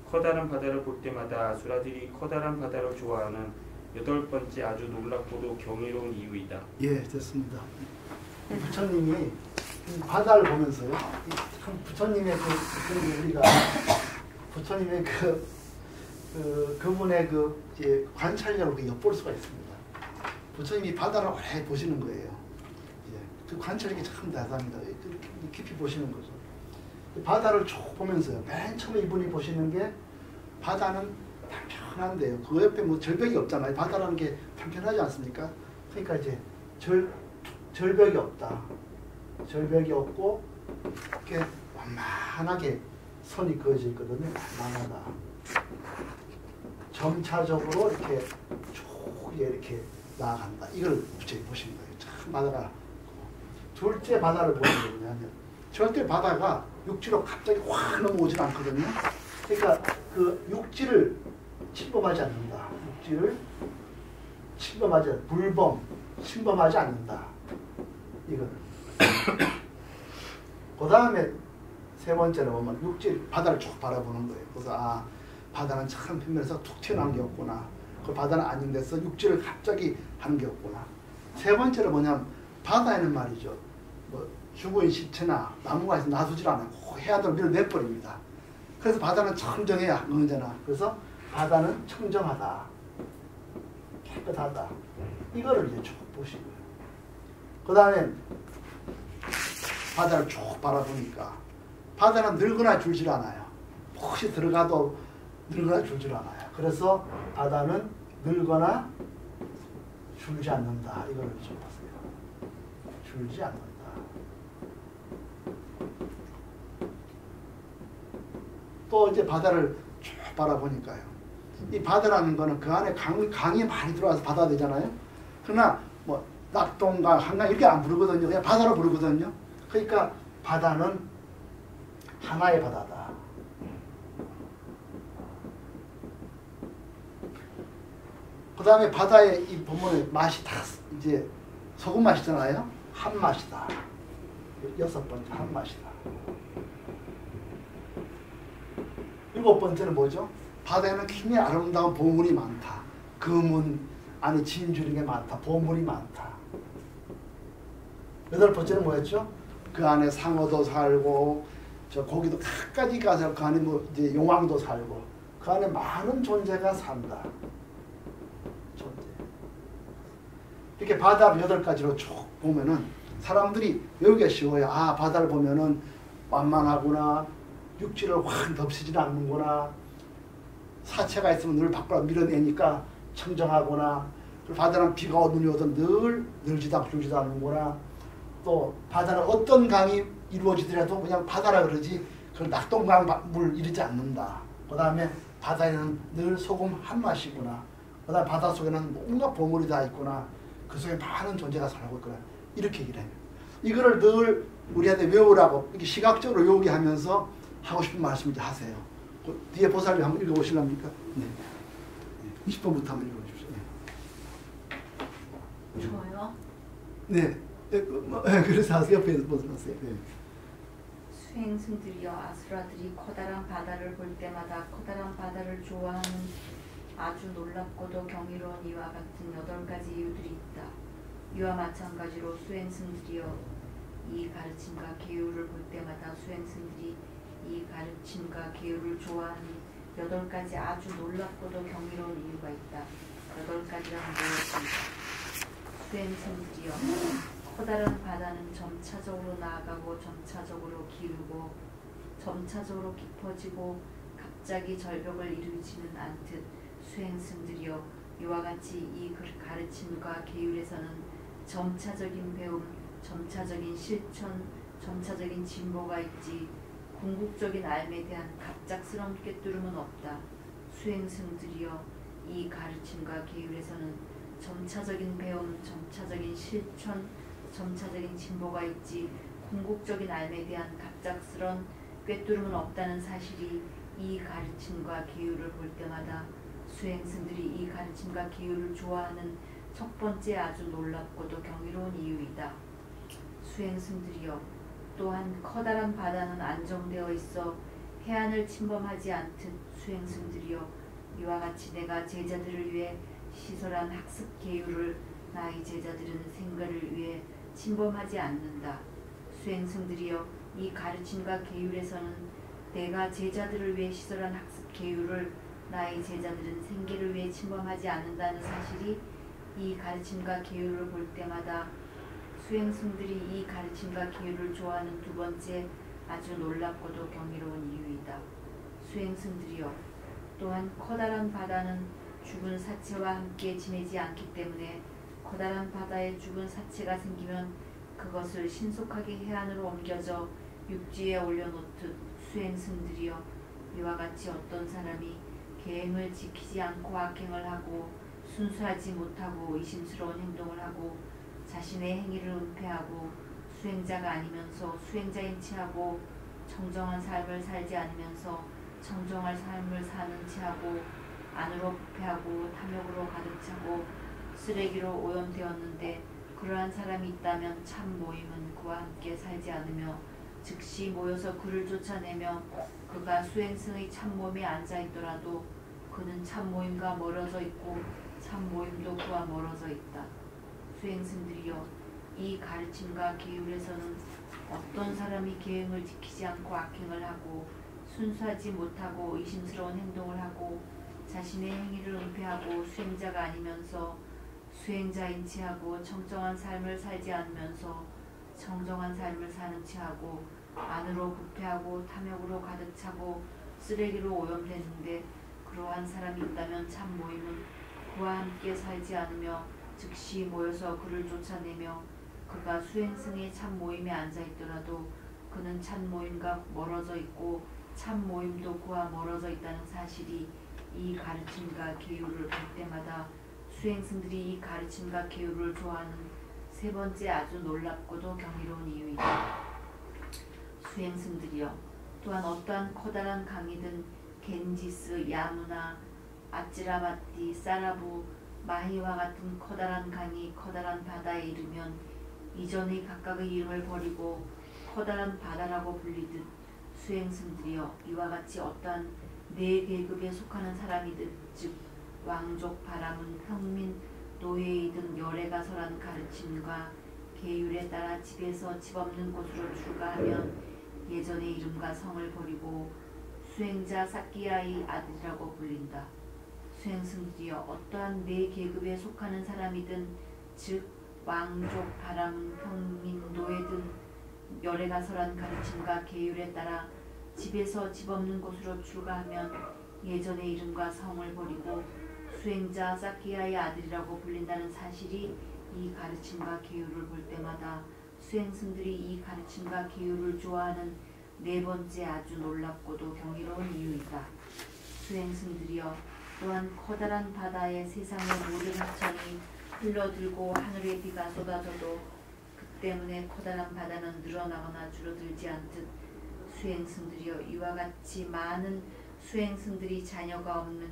커다란 바다를 볼 때마다 아수라들이 커다란 바다를 좋아하는 여덟 번째 아주 놀랍고도 경이로운 이유이다. 예, 됐습니다. 부처님이 바다를 보면서요. 부처님의 우리가 부처님의 그분의 이제 관찰력을 엿볼 수가 있습니다. 부처님이 바다를 오래 보시는 거예요. 예, 그 관찰력이 참 대단합니다. 깊이 보시는 거죠. 바다를 쭉 보면서요. 맨 처음에 이분이 보시는 게 바다는 편편한데요. 그 옆에 뭐 절벽이 없잖아요. 바다라는 게 편편하지 않습니까? 그러니까 이제 절벽이 없다. 절벽이 없고 이렇게 완만하게 선이 그어져 있거든요. 완만하다. 점차적으로 이렇게 쭉 이렇게 나아간다. 이걸 보시는 거예요. 참 바다가 둘째 바다를 보는 게 뭐냐면 절대 바다가 육지로 갑자기 확 넘어오질 않거든요. 그러니까 그 육지를 침범하지 않는다. 육지를 침범하지 않는다. 불범, 침범하지 않는다. 이거는. 그 다음에 세 번째는 보면 육지 바다를 쭉 바라보는 거예요. 그래서 아 바다는 참 편면에서 툭 튀어나온 게 없구나. 그 바다는 안정돼서 육지를 갑자기 하는 게 없구나. 세 번째는 뭐냐면 바다에는 말이죠. 뭐 죽은 시체나 나무가 있으면 놔두질 않아요. 해안으로 밀어내버립니다. 그래서 바다는 청정해야 언제나. 그래서 바다는 청정하다. 깨끗하다. 이거를 이제 쭉 보시고요. 그 다음에 바다를 쭉 바라보니까 바다는 늙거나 줄질 않아요. 혹시 들어가도 늙거나 줄질 않아요. 그래서 바다는 늙거나 줄지 않는다. 이걸 좀 보세요. 줄지 않는다. 또 이제 바다를 쭉 바라보니까요. 이 바다라는 거는 그 안에 강이 많이 들어와서 바다 되잖아요. 그러나 뭐 낙동강, 한강 이렇게 안 부르거든요. 그냥 바다로 부르거든요. 그러니까 바다는 하나의 바다다. 그 다음에 바다의 이 본문의 맛이 다 이제 소금 맛이잖아요. 한 맛이다. 여섯 번째 한 맛이다. 일곱 번째는 뭐죠? 바다에는 굉장히 아름다운 보물이 많다. 금은 안에 진주린 게 많다. 보물이 많다. 여덟 번째는 뭐였죠? 그 안에 상어도 살고 저 고기도 갖가지 가서 그 안에 뭐 이제 용왕도 살고 그 안에 많은 존재가 산다. 존재. 이렇게 바다를 여덟 가지로 쭉 보면은 사람들이 외우기가 쉬워요. 아 바다를 보면은 완만하구나. 육지를 확 덮치지 않는구나. 사체가 있으면 늘 밖으로 밀어내니까 청정하구나. 그리고 바다는 비가 오든 눈이 오든 늘 늘지도 않고 줄지도 않는구나. 또 바다는 어떤 강이 이루어지더라도 그냥 바다라 그러지 그걸 낙동강 물 이르지 않는다. 그 다음에 바다에는 늘 소금 한 맛이구나. 그 다음에 바다 속에는 온갖 보물이 다 있구나. 그 속에 많은 존재가 살고 있구나. 이렇게 얘기를 해요. 이거를 늘 우리한테 외우라고 이렇게 시각적으로 외우게 하면서 하고 싶은 말씀 이제 하세요. 그 뒤에 보살님 한번 읽어보실랍니까? 네. 20번부터 한번 읽어주십시오. 네. 저요? 네. 그래서 하세요. 옆에서 벗어나세요. 네. 수행승들이여 아수라들이 커다란 바다를 볼 때마다 커다란 바다를 좋아하는 아주 놀랍고도 경이로운 이와 같은 8가지 이유들이 있다. 이와 마찬가지로 수행승들이여 이 가르침과 계율을 볼 때마다 수행승들이 이 가르침과 계율을 좋아하는 8가지 아주 놀랍고도 경이로운 이유가 있다. 8가지라는 무엇인가? 수행승들이여 커다란 바다는 점차적으로 나아가고 점차적으로 기울고 점차적으로 깊어지고 갑자기 절벽을 이루지는 않듯 수행승들이여 이와 같이 이 가르침과 계율에서는 점차적인 배움, 점차적인 실천, 점차적인 진보가 있지 궁극적인 알에 대한 갑작스러운 꿰뚫음은 없다. 수행승들이여 이 가르침과 계율에서는 점차적인 배움, 점차적인 실천, 점차적인 진보가 있지 궁극적인 알에 대한 갑작스런 꿰뚫음은 없다는 사실이 이 가르침과 계율을 볼 때마다 수행승들이 이 가르침과 계율을 좋아하는 첫 번째 아주 놀랍고도 경이로운 이유이다. 수행승들이여 또한 커다란 바다는 안정되어 있어 해안을 침범하지 않듯 수행승들이여 이와 같이 내가 제자들을 위해 시설한 학습 계율을 나의 제자들은 생가를 위해 침범하지 않는다. 수행승들이여 이 가르침과 계율에서는 내가 제자들을 위해 시설한 학습 계율을 나의 제자들은 생계를 위해 침범하지 않는다는 사실이 이 가르침과 계율을 볼 때마다 수행승들이 이 가르침과 계율을 좋아하는 두 번째 아주 놀랍고도 경이로운 이유이다. 수행승들이여 또한 커다란 바다는 죽은 사체와 함께 지내지 않기 때문에 커다란 바다에 죽은 사체가 생기면 그것을 신속하게 해안으로 옮겨져 육지에 올려놓듯 수행승들이여 이와 같이 어떤 사람이 계행을 지키지 않고 악행을 하고 순수하지 못하고 의심스러운 행동을 하고 자신의 행위를 은폐하고 수행자가 아니면서 수행자인 체하고 청정한 삶을 살지 않으면서 청정한 삶을 사는 체하고 안으로 부패하고 탐욕으로 가득 차고 쓰레기로 오염되었는데 그러한 사람이 있다면 참 모임은 그와 함께 살지 않으며 즉시 모여서 그를 쫓아내며 그가 수행승의 참 모임에 앉아 있더라도 그는 참 모임과 멀어져 있고 참 모임도 그와 멀어져 있다. 수행승들이여 이 가르침과 계율에서는 어떤 사람이 계행을 지키지 않고 악행을 하고 순수하지 못하고 의심스러운 행동을 하고 자신의 행위를 은폐하고 수행자가 아니면서 수행자인 체하고 청정한 삶을 살지 않으면서 청정한 삶을 사는 체하고 안으로 부패하고 탐욕으로 가득 차고 쓰레기로 오염됐는데 그러한 사람이 있다면 참 모임은 그와 함께 살지 않으며 즉시 모여서 그를 쫓아내며 그가 수행승의 참 모임에 앉아 있더라도 그는 참 모임과 멀어져 있고 참 모임도 그와 멀어져 있다는 사실이 이 가르침과 계율을 볼 때마다 수행승들이 이 가르침과 계율을 좋아하는 세 번째 아주 놀랍고도 경이로운 이유이다. 수행승들이여 또한 어떠한 커다란 강이든 겐지스, 야무나 아찌라바티, 사라부, 마히와 같은 커다란 강이 커다란 바다에 이르면 이전의 각각의 이름을 버리고 커다란 바다라고 불리듯 수행승들이여 이와 같이 어떠한 네 계급에 속하는 사람이든 즉 왕족, 바라문, 평민, 노예이든 열애가서라는 가르침과 계율에 따라 집에서 집 없는 곳으로 출가하면 예전의 이름과 성을 버리고 수행자 사키야의 아들이라고 불린다. 수행승들이여 어떠한 네 계급에 속하는 사람이든 즉 왕족, 바라문, 평민, 노예든 열애가서라는 가르침과 계율에 따라 집에서 집 없는 곳으로 출가하면 예전의 이름과 성을 버리고 수행자 사키야의 아들이라고 불린다는 사실이 이 가르침과 계율을 볼 때마다 수행승들이 이 가르침과 계율을 좋아하는 네 번째 아주 놀랍고도 경이로운 이유이다. 수행승들이여 또한 커다란 바다에 세상의 모든 하천이 흘러들고 하늘의 비가 쏟아져도 그 때문에 커다란 바다는 늘어나거나 줄어들지 않듯 수행승들이여 이와 같이 많은 수행승들이 자녀가 없는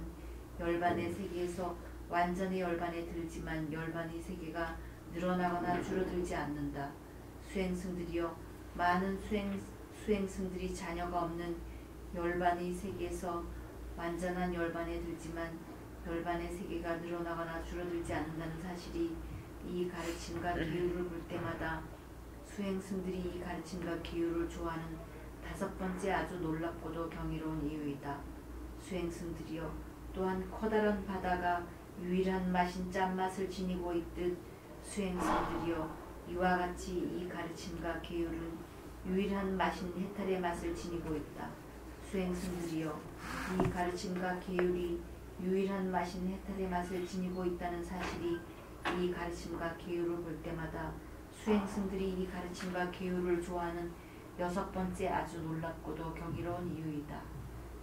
열반의 세계에서 완전히 열반에 들지만 열반의 세계가 늘어나거나 줄어들지 않는다. 수행승들이여 많은 수행승들이 자녀가 없는 열반의 세계에서 완전한 열반에 들지만 열반의 세계가 늘어나거나 줄어들지 않는다는 사실이 이 가르침과 계율을 볼 때마다 수행승들이 이 가르침과 계율을 좋아하는 다섯 번째 아주 놀랍고도 경이로운 이유이다. 수행승들이여 또한 커다란 바다가 유일한 맛인 짠맛을 지니고 있듯 수행승들이여 이와 같이 이 가르침과 계율은 유일한 맛인 해탈의 맛을 지니고 있다. 수행승들이여 이 가르침과 계율이 유일한 맛인 해탈의 맛을 지니고 있다는 사실이 이 가르침과 계율을 볼 때마다 수행승들이 이 가르침과 계율을 좋아하는 여섯 번째 아주 놀랍고도 경이로운 이유이다.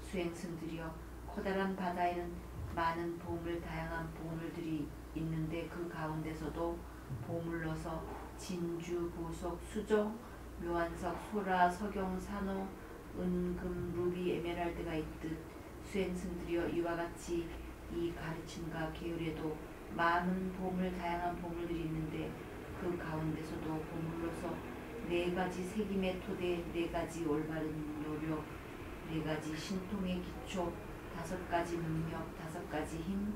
수행승들이여 커다란 바다에는 많은 보물, 다양한 보물들이 있는데 그 가운데서도 보물로서 진주, 보석, 수정, 묘한석, 소라, 석영, 산호, 은, 금, 루비, 에메랄드가 있듯 수행승들이여 이와 같이 이 가르침과 계율에도 많은 보물, 다양한 보물들이 있는데 그 가운데서도 보물로서 네 가지 새김의 토대, 네 가지 올바른 노력, 네 가지 신통의 기초, 다섯 가지 능력, 다섯 가지 힘,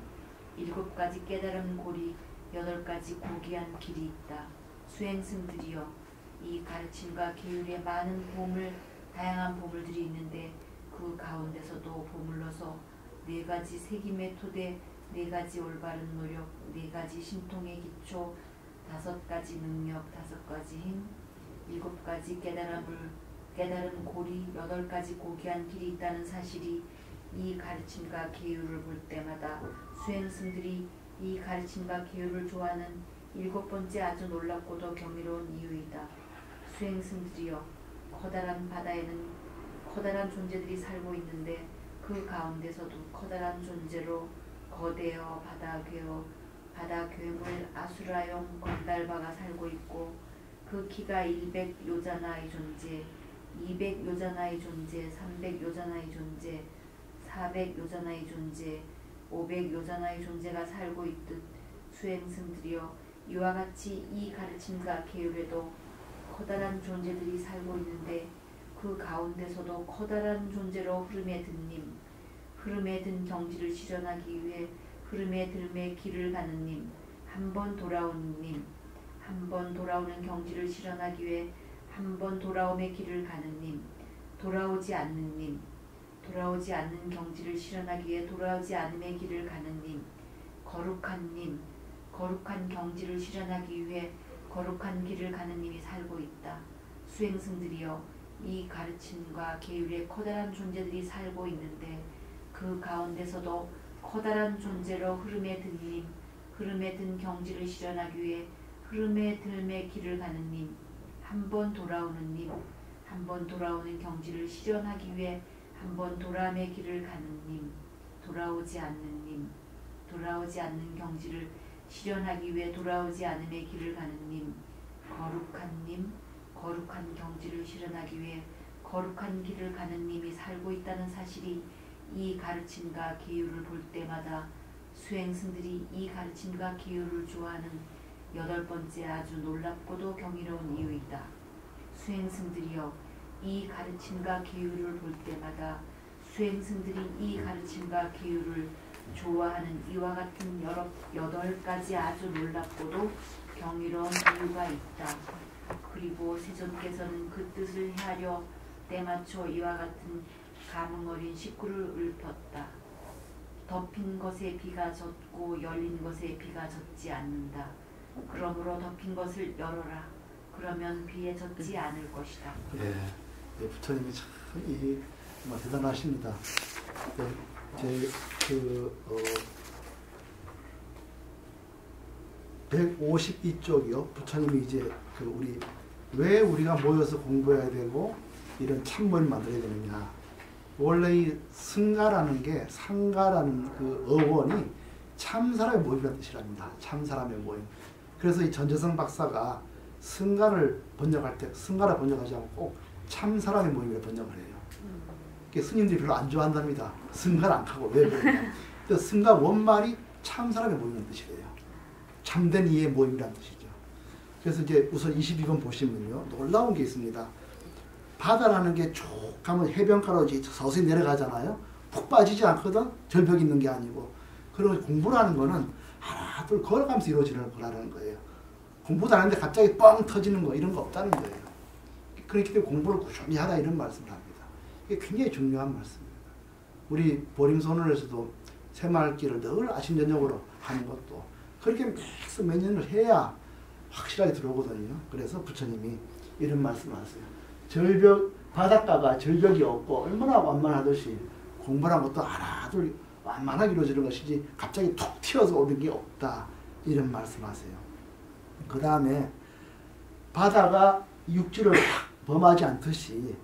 일곱 가지 깨달음 고리, 여덟 가지 고귀한 길이 있다. 수행승들이여 이 가르침과 계율에 많은 보물, 다양한 보물들이 있는데 그 가운데서도 보물로서 네 가지 새김의 토대, 네 가지 올바른 노력, 네 가지 신통의 기초, 다섯 가지 능력, 다섯 가지 힘, 일곱 가지 깨달음 고리, 여덟 가지 고귀한 길이 있다는 사실이 이 가르침과 계율을 볼 때마다 수행승들이 이 가르침과 계율을 좋아하는 일곱 번째 아주 놀랍고도 경이로운 이유이다. 수행승들이여 커다란 바다에는 커다란 존재들이 살고 있는데 그 가운데서도 커다란 존재로 거대어 바다 괴물 아수라용 건달바가 살고 있고 그 키가 100요자나의 존재, 200요자나의 존재, 300요자나의 존재, 400요자나의 존재, 500요자나의 존재가 살고 있듯 수행승들이여 이와 같이 이 가르침과 계율에도 커다란 존재들이 살고 있는데 그 가운데서도 커다란 존재로 흐름에 든 님, 흐름에 든 경지를 실현하기 위해 흐름에 들매 길을 가는 님, 한 번 돌아오는 님, 한 번 돌아오는 경지를 실현하기 위해 한 번 돌아옴의 길을 가는 님, 돌아오지 않는 님, 돌아오지 않는 경지를 실현하기 위해 돌아오지 않음의 길을 가는 님, 거룩한 님, 거룩한 경지를 실현하기 위해 거룩한 길을 가는 님이 살고 있다. 수행승들이여 이 가르침과 계율에 커다란 존재들이 살고 있는데 그 가운데서도 커다란 존재로 흐름에 든 님, 흐름에 든 경지를 실현하기 위해 흐름에 들매 길을 가는 님, 한 번 돌아오는 님, 한 번 돌아오는 경지를 실현하기 위해 한 번 돌아옴의 길을 가는 님, 돌아오지 않는 님, 돌아오지 않는 경지를 실현하기 위해 돌아오지 않음의 길을 가는 님, 거룩한 님, 거룩한 경지를 실현하기 위해 거룩한 길을 가는 님이 살고 있다는 사실이 이 가르침과 계율을 볼 때마다 수행승들이 이 가르침과 계율을 좋아하는 8번째 아주 놀랍고도 경이로운 이유이다. 수행승들이여 이 가르침과 계율을 볼 때마다 수행승들이 이 가르침과 계율을 좋아하는 이와 같은 8가지 아주 놀랍고도 경이로운 이유가 있다. 그리고 세존께서는 그 뜻을 헤아려 때맞춰 이와 같은 감흥 어린 식구를 읊었다. 덮인 것에 비가 젖고 열린 것에 비가 젖지 않는다. 그러므로 덮인 것을 열어라. 그러면 비에 젖지 않을 것이다. 예, 부처님이 참 정말 대단하십니다. 제 152쪽이요. 부처님이 이제 왜 우리가 모여서 공부해야 되고 이런 참모임을 만들어야 되느냐. 원래 이 승가라는 게 상가라는 그 어원이 참사람의 모임이라는 뜻이랍니다. 참사람의 모임. 그래서 이 전재성 박사가 승가를 번역할 때 승가를 번역하지 않고 꼭 참사람의 모임을 번역을 해요. 스님들이 별로 안 좋아한답니다. 승가를 안 하고 왜 그러냐. 승가 원말이 참사람의 모임이라는 뜻이래요. 참된 이의 모임이라는 뜻이죠. 그래서 이제 우선 22번 보시면요. 놀라운 게 있습니다. 바다라는 게 쭉 가면 해변가로 이제 서서히 내려가잖아요. 푹 빠지지 않거든. 절벽이 있는 게 아니고. 그리고 공부라는 거는 하나 둘 걸어가면서 이루어지는 거라는 거예요. 공부도 안 하는데 갑자기 뻥 터지는 거 이런 거 없다는 거예요. 그렇기 때문에 공부를 꾸준히 하라 이런 말씀을 합니다. 이게 굉장히 중요한 말씀입니다. 우리 보림선언에서도 새마을길을 늘 아침 저녁으로 하는 것도 그렇게 계속 몇 년을 해야 확실하게 들어오거든요. 그래서 부처님이 이런 말씀을 하세요. 바닷가가 절벽이 없고 얼마나 완만하듯이 공부란 것도 하나 둘 완만하게 이루어지는 것이지 갑자기 툭 튀어서 오는 게 없다. 이런 말씀하세요. 그 다음에 바다가 육지를 범하지 않듯이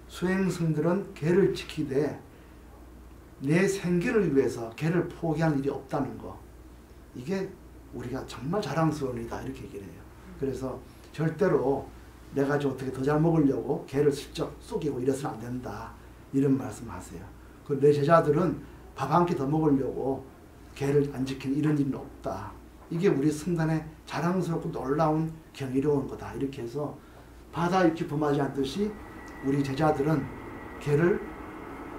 수행승들은 개를 지키되 내 생계를 위해서 개를 포기하는 일이 없다는 거. 이게 우리가 정말 자랑스러운 일이다 이렇게 얘기를 해요. 그래서 절대로 내가 좀 어떻게 더 잘 먹으려고 개를 슬쩍 속이고 이래서는 안 된다. 이런 말씀하세요. 그 내 제자들은 밥 한 끼 더 먹으려고 개를 안 지키는 이런 일은 없다. 이게 우리 승단의 자랑스럽고 놀라운 경이로운 거다. 이렇게 해서 바다 육지 범하지 않듯이 우리 제자들은 개를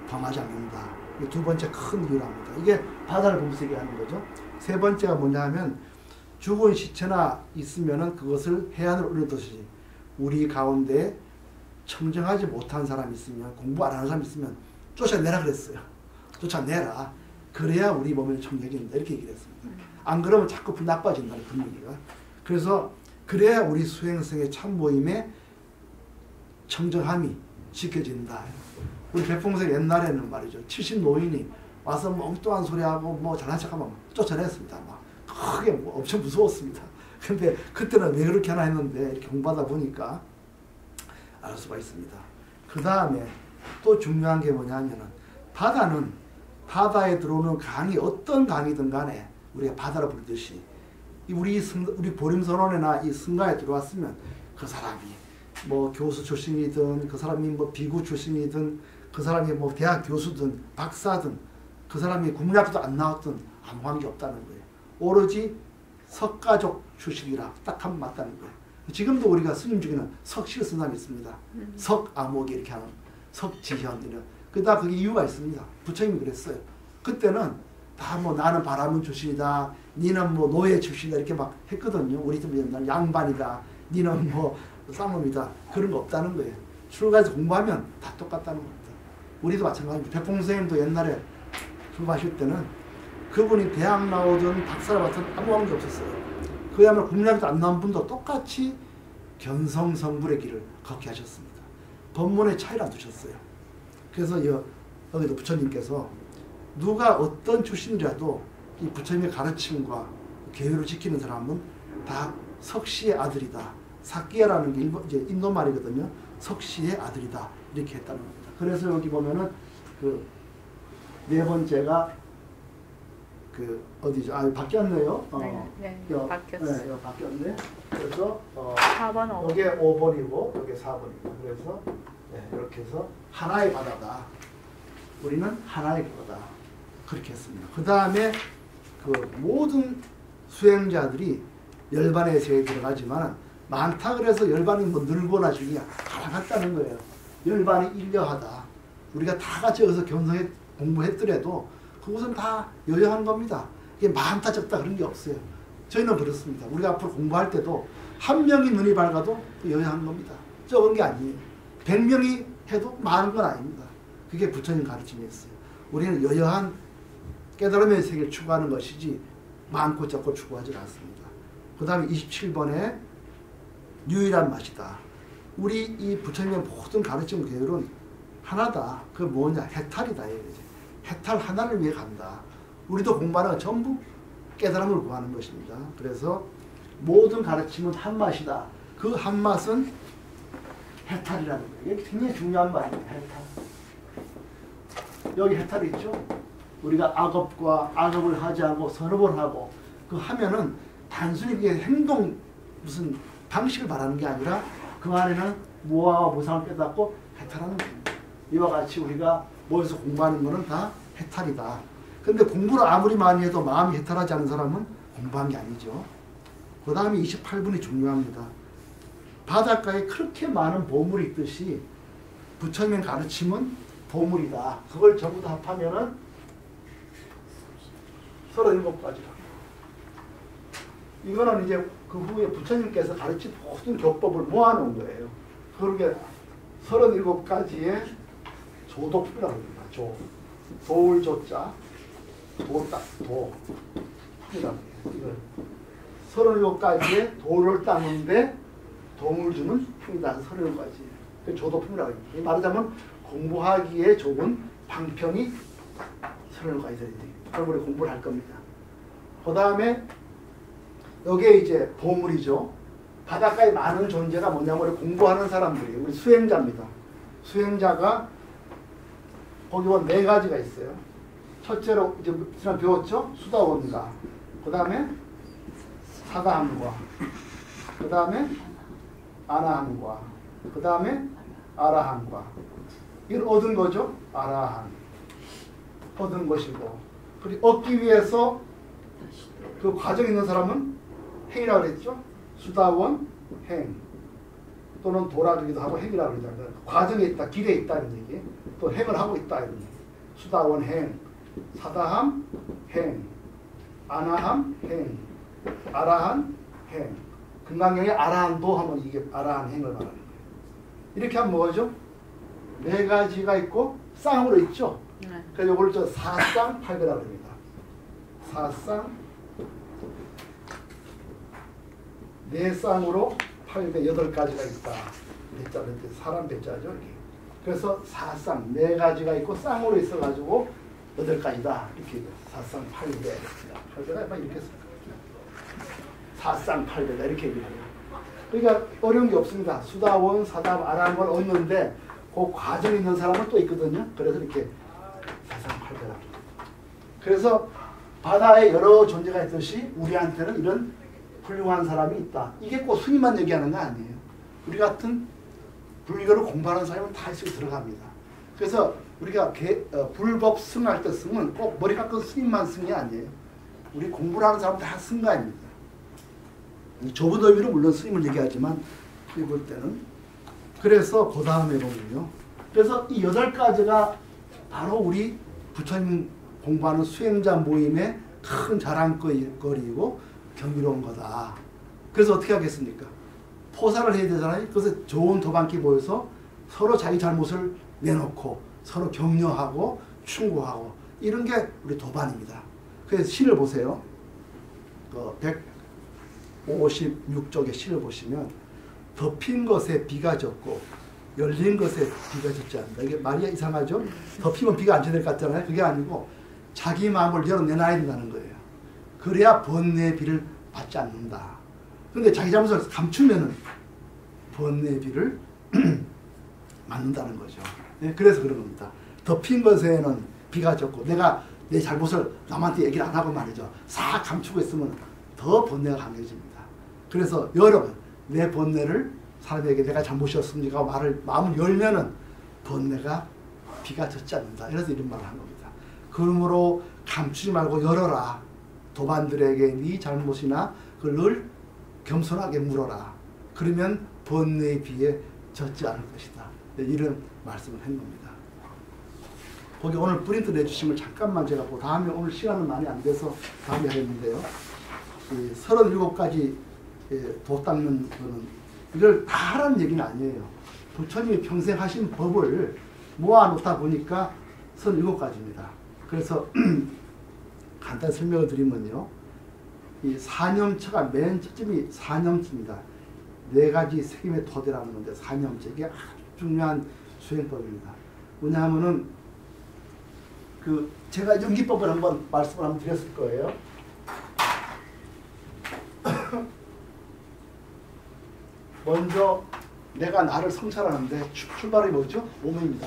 범하지 않는다. 이게 두 번째 큰 이유랍니다. 이게 바다를 보면서 얘기하는 거죠. 세 번째가 뭐냐 하면 죽은 시체나 있으면은 그것을 해안으로 올려두듯이 우리 가운데 청정하지 못한 사람이 있으면 공부 안 하는 사람이 있으면 쫓아내라 그랬어요. 쫓아내라. 그래야 우리 몸에 청정해진다. 이렇게 얘기를 했습니다. 안 그러면 자꾸 나빠진다는 분위기가. 그래서 그래야 우리 수행성의 참모임의 청정함이 지켜진다. 우리 백봉생 옛날에는 말이죠. 70 노인이 와서 엉뚱한 소리하고 뭐 잘난 척하면 쫓아냈습니다. 막 크게 뭐 엄청 무서웠습니다. 근데 그때는 왜 그렇게 하나 했는데 이렇게 공부하다 보니까 알 수가 있습니다. 그 다음에 또 중요한 게 뭐냐면은 바다에 들어오는 강이 어떤 강이든 간에 우리가 바다로 부르듯이 우리 보림선언회나 이 승가에 들어왔으면 그 사람이 뭐 교수 출신이든 그 사람이 뭐 비구 출신이든 그 사람이 뭐 대학 교수든 박사든 그 사람이 국문학도 안 나왔든 아무 관계 없다는 거예요. 오로지 석가족 출신이라 딱 하면 맞다는 거예요. 지금도 우리가 스님 중에는 석실 쓴 사람이 있습니다. 석아목이 이렇게 하는 석지현 이런. 그다 그게 이유가 있습니다. 부처님이 그랬어요. 그때는 다 뭐 나는 바라문 출신이다. 니는 뭐 노예 출신이다. 이렇게 막 했거든요. 우리 때 옛날 양반이다. 니는 뭐 쌍놈이다. 그런 거 없다는 거예요. 출가해서 공부하면 다 똑같다는 겁니다. 우리도 마찬가지입니다. 백봉 선생님도 옛날에 출가하실 때는 그분이 대학 나오든 박사를 받든 아무 관계 없었어요. 그야말로 국민학교 안 나온 분도 똑같이 견성성불의 길을 걷게 하셨습니다. 법문의 차이를 안 두셨어요. 그래서 여기도 부처님께서 누가 어떤 출신이라도 이 부처님의 가르침과 계율을 지키는 사람은 다 석시의 아들이다. 사끼야라는 게 이제 인도 말이거든요. 석시의 아들이다. 이렇게 했다는 겁니다. 그래서 여기 보면은 그 네 번째가 그 어디죠? 아, 바뀌었네요. 바뀌었어요. 네, 바뀌었네. 그래서 4번 5번. 이게 5번이고 이게 4번이고 그래서 이렇게 해서 하나의 바다다. 우리는 하나의 바다다. 그렇게 했습니다. 그 다음에 그 모든 수행자들이 열반의 세에 들어가지만 많다 그래서 열반이 뭐 늘거나 중이 가능하다는 거예요. 열반이 일려하다. 우리가 다 같이 여기서 견성에 공부했더라도 그것은 다 여여한 겁니다. 이게 많다 적다 그런 게 없어요. 저희는 그렇습니다. 우리가 앞으로 공부할 때도 한 명이 눈이 밝아도 여여한 겁니다. 적은 게 아니에요. 100명이 해도 많은 건 아닙니다. 그게 부처님 가르침이었어요. 우리는 여여한 깨달음의 세계를 추구하는 것이지 많고 적고 추구하지 않습니다. 그 다음에 27번에 유일한 맛이다. 우리 이 부처님의 모든 가르침 계율은 하나다. 그 뭐냐? 해탈이다. 해탈 하나를 위해 간다. 우리도 공부하는 건 전부 깨달음을 구하는 것입니다. 그래서 모든 가르침은 한 맛이다. 그 한 맛은 해탈이라는 거예요. 이게 굉장히 중요한 말이에요. 해탈. 여기 해탈이 있죠? 우리가 악업과 악업을 하지 않고 선업을 하고 그 하면은 단순히 그게 행동 무슨 방식을 말하는 게 아니라 그 안에는 무아와 무상을 깨닫고 해탈하는 겁니다. 이와 같이 우리가 모여서 공부하는 것은 다 해탈이다. 근데 공부를 아무리 많이 해도 마음이 해탈하지 않은 사람은 공부한 게 아니죠. 그 다음에 28분이 중요합니다. 바닷가에 그렇게 많은 보물이 있듯이 부처님의 가르침은 보물이다. 그걸 전부 다 합하면은 37가지라. 이거는 이제 그 후에 부처님께서 가르친 모든 교법을 모아놓은 거예요. 그렇게 37가지의 조도품이라고 합니다. 도울 조자, 도품이라고 해요. 37가지의 도를 닦는데 도움을 주는 품이다. 37가지. 그 조도품이라고 해요. 말하자면 공부하기에 좋은 방편이 37가지 됩니다. 우리 공부를 할 겁니다. 그 다음에 여기에 이제 보물이죠. 바닷가에 많은 존재가 뭐냐면 우리 공부하는 사람들이 우리 수행자입니다. 수행자가 거기 보면 4가지가 있어요. 첫째로 이제 지난 배웠죠? 수다원가. 그 다음에 사다함과. 그 다음에 아나함과. 그 다음에 아라함과. 이걸 얻은 거죠? 아라한. 얻은 것이고. 그리고 얻기 위해서 그 과정에 있는 사람은 행이라고 그랬죠? 수다원, 행. 또는 도라기도 하고 행이라고 그러잖아요. 과정에 있다, 길에 있다는 얘기. 또 행을 하고 있다 이런 얘기. 수다원, 행. 사다함, 행. 아나함, 행. 아라한, 행. 금강경에 아라한도 하면 이게 아라한 행을 말하는 거예요. 이렇게 하면 뭐죠? 4가지가 있고 쌍으로 있죠? 그래서 이걸 저 사쌍 8배라고 합니다. 사쌍 4쌍으로 8배 8가지가 있다. 배자, 사람 배자죠. 이렇게. 그래서 사쌍 4가지가 있고 쌍으로 있어가지고 8가지다. 이렇게 사쌍 8배. 8배가 막 이렇게 씁니다. 사쌍 8배다. 이렇게 얘기해요. 그러니까 어려운 게 없습니다. 수다원, 사담, 아라한 걸 얻는데 그 과정에 있는 사람은 또 있거든요. 그래서 이렇게 그대로. 그래서 바다에 여러 존재가 있듯이 우리한테는 이런 훌륭한 사람이 있다. 이게 꼭 스님만 얘기하는 거 아니에요. 우리 같은 불교를 공부하는 사람은 다 있을 들어갑니다. 그래서 우리가 불법 승할 때 승은 꼭 머리 깎은 스님만 승이 아니에요. 우리 공부를 하는 사람 다 승가입니다. 좁은 의미로 물론 스님을 얘기하지만 우리 볼 때는. 그래서 그 다음에 보면요. 그래서 이 8가지가 바로 우리 부처님 공부하는 수행자 모임의 큰 자랑거리이고 경이로운 거다. 그래서 어떻게 하겠습니까? 포사를 해야 되잖아요. 그래서 좋은 도반기 모여서 서로 자기 잘못을 내놓고 서로 격려하고 충고하고 이런 게 우리 도반입니다. 그래서 시를 보세요. 156쪽의 시를 보시면 덮인 것에 비가 젖고 열린 것에 비가 젖지 않는다. 이게 말이 이상하죠? 덮이면 비가 안 젖을 것 같잖아요. 그게 아니고 자기 마음을 열어내놔야 된다는 거예요. 그래야 번뇌의 비를 받지 않는다. 그런데 자기 잘못을 감추면은 번뇌의 비를 맞는다는 거죠. 네, 그래서 그런 겁니다. 덮인 것에는 비가 젖고 내가 내 잘못을 남한테 얘기를 안 하고 말이죠. 싹 감추고 있으면 더 번뇌가 강해집니다. 그래서 여러분 내 번뇌를 사람에게 내가 잘못이었습니까? 마음을 열면은 번뇌가 비가 젖지 않는다. 그래서 이런 말을 한 겁니다. 그러므로 감추지 말고 열어라. 도반들에게 네 잘못이나 그걸 늘 겸손하게 물어라. 그러면 번뇌의 비에 젖지 않을 것이다. 이런 말씀을 한 겁니다. 거기 오늘 프린트 내주신 걸 잠깐만 제가 보고 다음에 오늘 시간은 많이 안 돼서 다음에 하겠는데요. 37가지 도 닦는 거는 이걸 다 하라는 얘기는 아니에요. 부처님이 평생 하신 법을 모아놓다 보니까 37가지입니다. 그래서 간단히 설명을 드리면요. 이 사념처가 맨 첫점이 사념처입니다. 4가지 색임의 토대라는 건데 사념처 이게 아주 중요한 수행법입니다. 왜냐하면은 제가 연기법을 한번 말씀을 한번 드렸을 거예요. 먼저 내가 나를 성찰하는데 출발이 뭐죠? 몸입니다.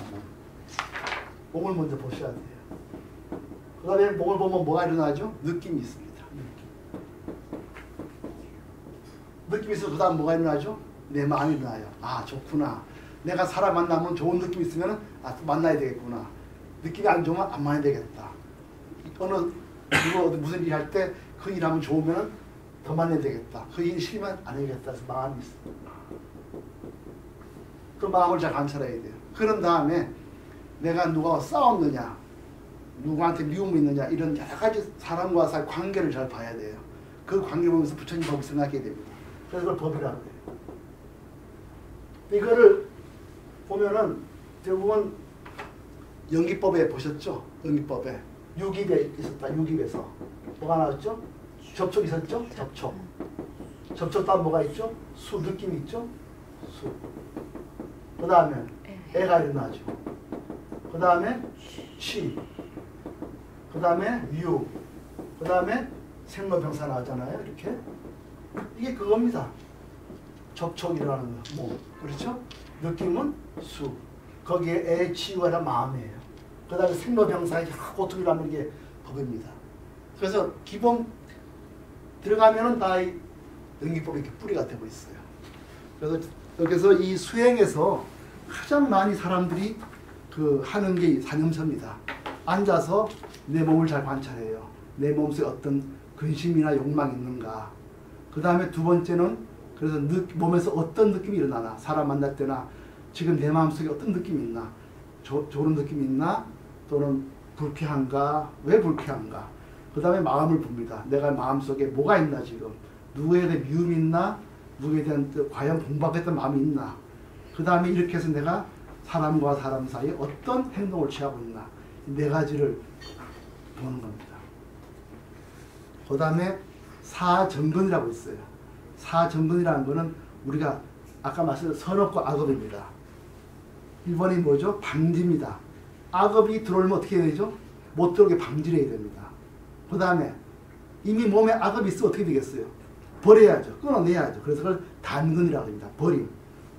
몸을 먼저 보셔야 돼요. 그 다음에 몸을 보면 뭐가 일어나죠? 느낌이 있습니다. 느낌이 있어서 그 다음 뭐가 일어나죠? 내 마음이 일어나요. 아 좋구나. 내가 사람 만나면 좋은 느낌이 있으면 또 만나야 되겠구나. 느낌이 안 좋으면 안 만나야 되겠다. 무슨 일 할 때 그 일하면 좋으면 더 만나야 되겠다. 그 일 싫으면 안 해야겠다. 그래서 마음이 있어요. 그 마음을 잘 관찰해야 돼요. 그런 다음에 내가 누가 싸웠느냐, 누구한테 미움이 있느냐 이런 여러 가지 사람과 사이 관계를 잘 봐야 돼요. 그 관계를 보면서 부처님 법을 생각해야 됩니다. 그래서 그걸 법이라고 해요. 이거를 보면은 결국은 연기법에 보셨죠? 연기법에 유기배 있었다. 유기배에서 뭐가 나왔죠? 접촉 있었죠? 접촉. 접촉 다음 뭐가 있죠? 수 느낌이 있죠? 수. 그 다음에 애가 일어나죠. 그 다음에 취. 그 다음에 유. 그 다음에 생로병사 나오잖아요. 이렇게. 이게 그겁니다. 접촉이라는 거. 뭐. 그렇죠? 느낌은 수. 거기에 애, 치유가 마음이에요. 그 다음에 생로병사의 고통이라는 게 법입니다. 그래서 기본 들어가면은 다 연기법이 이렇게 뿌리가 되고 있어요. 그래서 여기서 이 수행에서 가장 많이 사람들이 하는 게 사념서입니다. 앉아서 내 몸을 잘 관찰해요. 내 몸속에 어떤 근심이나 욕망이 있는가. 그 다음에 두 번째는 그래서 몸에서 어떤 느낌이 일어나나. 사람 만날 때나 지금 내 마음속에 어떤 느낌이 있나. 좋은 느낌이 있나. 또는 불쾌한가. 왜 불쾌한가. 그 다음에 마음을 봅니다. 내가 마음속에 뭐가 있나 지금. 누구에 대해 미움이 있나. 누구에 대한 과연 공부하겠다는 마음이 있나. 그 다음에 이렇게 해서 내가 사람과 사람 사이에 어떤 행동을 취하고 있나. 이 4가지를 보는 겁니다. 그 다음에 사정근이라고 있어요. 사정근이라는 거는 우리가 아까 말씀드린 선업과 악업입니다. 1번이 뭐죠? 방지입니다. 악업이 들어오면 어떻게 해야 되죠? 못 들어오게 방지를 해야 됩니다. 그 다음에 이미 몸에 악업이 있으면 어떻게 되겠어요? 버려야죠. 끊어내야죠. 그래서 그걸 단근이라고 합니다. 버림.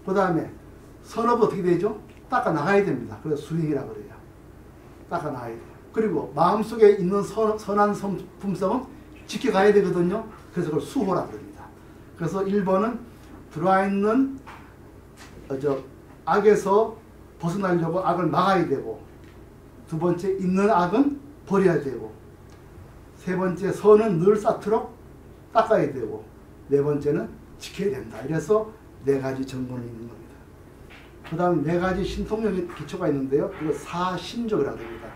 그 다음에 선업은 어떻게 되죠? 닦아 나가야 됩니다. 그래서 수행이라고 그래요. 닦아 나가야 돼요. 그리고 마음속에 있는 선한 품성은 지켜가야 되거든요. 그래서 그걸 수호라고 합니다. 그래서 1번은 들어와 있는 악에서 벗어나려고 악을 막아야 되고, 두 번째 있는 악은 버려야 되고, 세 번째 선은 늘 쌓도록 닦아야 되고, 네 번째는 지켜야 된다. 이래서 네 가지 정권이 있는 겁니다. 그 다음 네 가지 신통력의 기초가 있는데요. 이거 사신족이라고 합니다.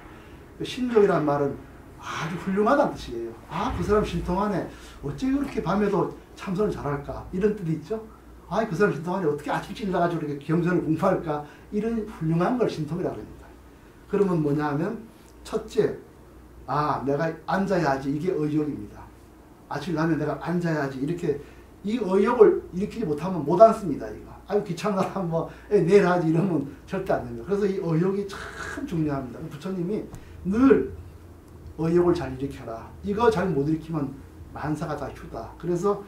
신족이란 말은 아주 훌륭하다는 뜻이에요. 아, 그 사람 신통하네. 어째 그렇게 밤에도 참선을 잘할까? 이런 뜻이 있죠. 아, 그 사람 신통하네. 어떻게 아침 일찍 일어나가지고 이렇게 경전을 공부할까? 이런 훌륭한 걸 신통이라고 합니다. 그러면 뭐냐 하면, 첫째, 아, 내가 앉아야지. 이게 의욕입니다. 아침 일어나면 내가 앉아야지. 이렇게, 이 의욕을 일으키지 못하면 못 앉습니다. 이거. 아유, 귀찮아. 뭐, 내일 하지. 이러면 절대 안 됩니다. 그래서 이 의욕이 참 중요합니다. 부처님이 늘 의욕을 잘 일으켜라. 이거 잘 못 일으키면 만사가 다 휴다. 그래서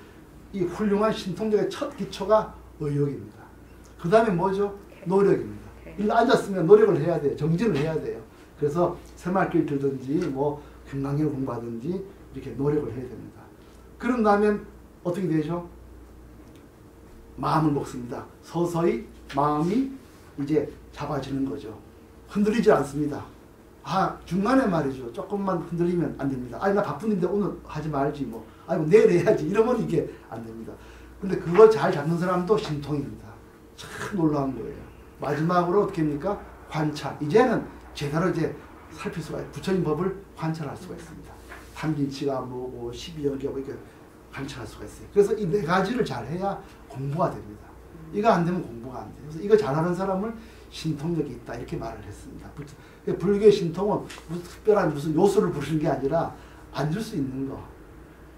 이 훌륭한 신통력의 첫 기초가 의욕입니다. 그 다음에 뭐죠? 노력입니다. 일단 앉았으면 노력을 해야 돼요. 정진을 해야 돼요. 그래서 새말길 들든지 뭐 금강경 공부하든지 이렇게 노력을 해야 됩니다. 그런 다음에 어떻게 되죠? 마음을 먹습니다. 서서히 마음이 이제 잡아지는 거죠. 흔들리지 않습니다. 아, 중간에 말이죠. 조금만 흔들리면 안 됩니다. 아니, 나 바쁜데 오늘 하지 말지 뭐. 아니, 내일 해야지. 이러면 이게 안 됩니다. 근데 그걸 잘 잡는 사람도 신통입니다. 참 놀라운 거예요. 마지막으로 어떻게 합니까? 관찰. 이제는 제대로 이제 살필 수가 있어요. 부처님 법을 관찰할 수가 있습니다. 삼진치가 뭐고 12연계가 뭐 이렇게 관찰할 수가 있어요. 그래서 이 네 가지를 잘 해야 공부가 됩니다. 이거 안 되면 공부가 안 돼요. 그래서 이거 잘하는 사람을 신통력이 있다 이렇게 말을 했습니다. 불교의 신통은 특별한 무슨 요소를 부르는 게 아니라 앉을 수 있는 거,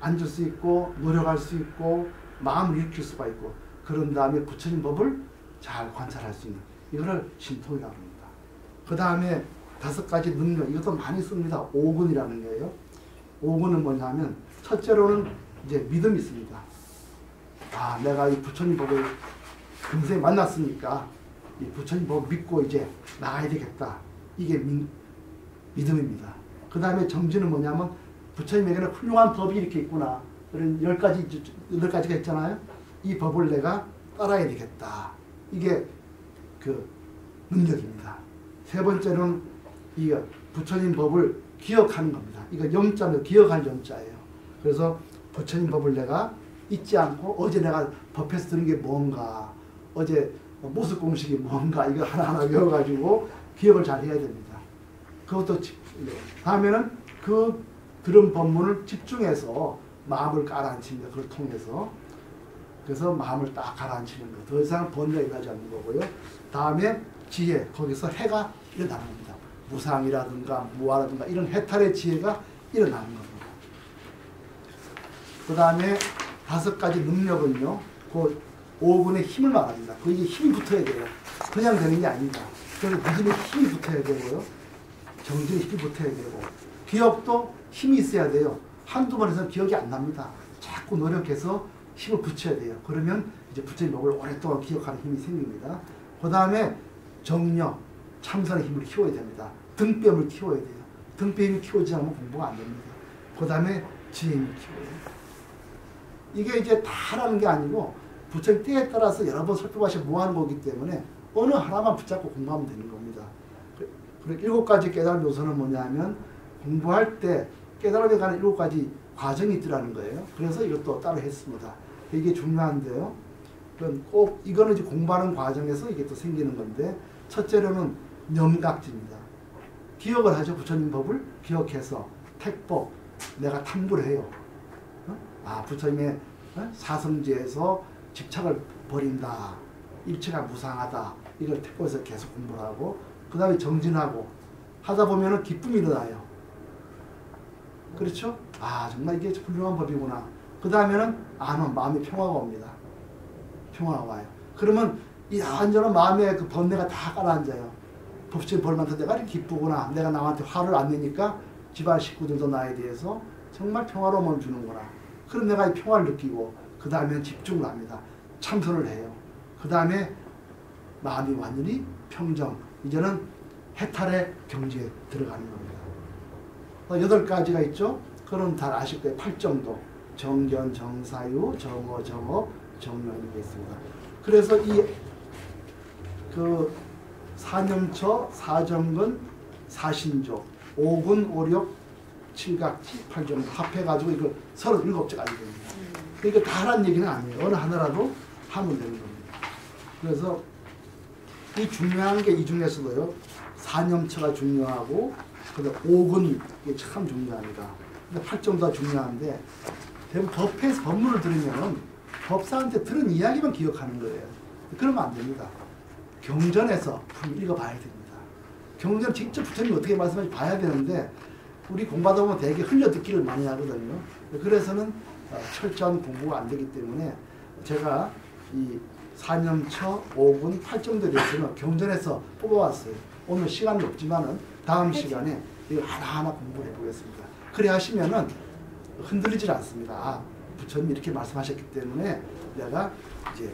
앉을 수 있고 노력할 수 있고 마음을 일으킬 수가 있고, 그런 다음에 부처님 법을 잘 관찰할 수 있는, 이거를 신통이라고 합니다. 그 다음에 5가지 능력, 이것도 많이 씁니다. 5근이라는 거예요. 5근은 뭐냐면, 첫째로는 이제 믿음이 있습니다. 아, 내가 이 부처님 법을 금세 만났으니까 이 부처님 법 믿고 이제 나가야 되겠다. 이게 믿음입니다. 그 다음에 정진은 뭐냐면, 부처님에게는 훌륭한 법이 이렇게 있구나. 그런 8가지가 있잖아요. 이 법을 내가 따라야 되겠다. 이게 그 능력입니다. 세 번째는 이 부처님 법을 기억하는 겁니다. 이거 염자는 기억할 염자예요. 그래서 부처님 법을 내가 잊지 않고, 어제 내가 법에서 들은 게 뭔가, 어제 모습 공식이 뭔가, 이거 하나하나 외워가지고 기억을 잘 해야 됩니다. 그것도 다음에는 그 들은 법문을 집중해서 마음을 가라앉힙니다. 그걸 통해서. 그래서 마음을 딱 가라앉히는 거. 더 이상 번뇌가 일어나지 않는 거고요. 다음에 지혜. 거기서 해가 일어나는 겁니다. 무상이라든가 무아라든가 이런 해탈의 지혜가 일어나는 겁니다. 그 다음에 5가지 능력은요. 그 5근의 힘을 말합니다. 거기에 힘이 붙어야 돼요. 그냥 되는 게 아닙니다. 그래서 믿음에 힘이 붙어야 되고요. 정진에 힘이 붙어야 되고, 기억도 힘이 있어야 돼요. 한두 번 해서는 기억이 안 납니다. 자꾸 노력해서 힘을 붙여야 돼요. 그러면 이제 부처님 법을 오랫동안 기억하는 힘이 생깁니다. 그 다음에 정력, 참선의 힘을 키워야 됩니다. 등뼈를 키워야 돼요. 등뼈 힘을 키우지 않으면 공부가 안 됩니다. 그 다음에 지혜 힘을 키워야 돼요. 이게 이제 다 하라는 게 아니고, 부처님 때에 따라서 여러 번 살펴봐서 모아놓은 거기 때문에 어느 하나만 붙잡고 공부하면 되는 겁니다. 그리고 7가지 깨달음 요소는 뭐냐면, 공부할 때 깨달음에 가는 7가지 과정이 있더라는 거예요. 그래서 이것도 따로 했습니다. 이게 중요한데요. 꼭 이거는 이제 공부하는 과정에서 이게 또 생기는 건데, 첫째로는 염각지입니다. 기억을 하죠. 부처님 법을 기억해서 택법 내가 탐구를 해요. 아, 부처님의 사성지에서 집착을 버린다. 일체가 무상하다. 이걸 택보해서 계속 공부를 하고, 그 다음에 정진하고 하다 보면은 기쁨이 일어나요. 그렇죠? 아, 정말 이게 훌륭한 법이구나. 그 다음에는 마음의 평화가 옵니다. 평화가 와요. 그러면 이 완전한 마음의 그 번뇌가 다 가라앉아요. 법치의 벌만터 내가 이렇게 기쁘구나. 내가 남한테 화를 안 내니까 집안 식구들도 나에 대해서 정말 평화로움을 주는구나. 그럼 내가 이 평화를 느끼고, 그 다음에 집중을 합니다. 참선을 해요. 그 다음에 마음이 완전히 평정, 이제는 해탈의 경지에 들어가는 겁니다. 8가지가 있죠. 그럼 다 아실 거예요. 8정도. 정견, 정사유, 정어, 정업, 정론이 있습니다. 그래서 그 사념처, 사정근, 사신조, 오근, 오력, 칠각지, 팔정도 합해가지고 이걸 37가지 됩니다. 그러니까 다 하라는 얘기는 아니에요. 어느 하나라도 하면 되는 겁니다. 그래서 이 중요한 게 이 중에서도요. 사념처가 중요하고 그다음 오근 이게 참 중요합니다. 근데 팔정도가 중요한데 대부분 법회에서 법문을 들으면 법사한테 들은 이야기만 기억하는 거예요. 그러면 안 됩니다. 경전에서 읽어봐야 됩니다. 경전 직접 부처님이 어떻게 말씀하는지 봐야 되는데 우리 공부하다 보면 되게 흘려듣기를 많이 하거든요. 그래서는 철저한 공부가 안 되기 때문에 제가 이 사념처, 오군, 팔정도에 대해서는 경전에서 뽑아왔어요. 오늘 시간이 없지만은 다음 시간에 이걸 하나하나 공부해 보겠습니다. 그래 하시면은 흔들리질 않습니다. 아, 부처님이 이렇게 말씀하셨기 때문에 내가 이제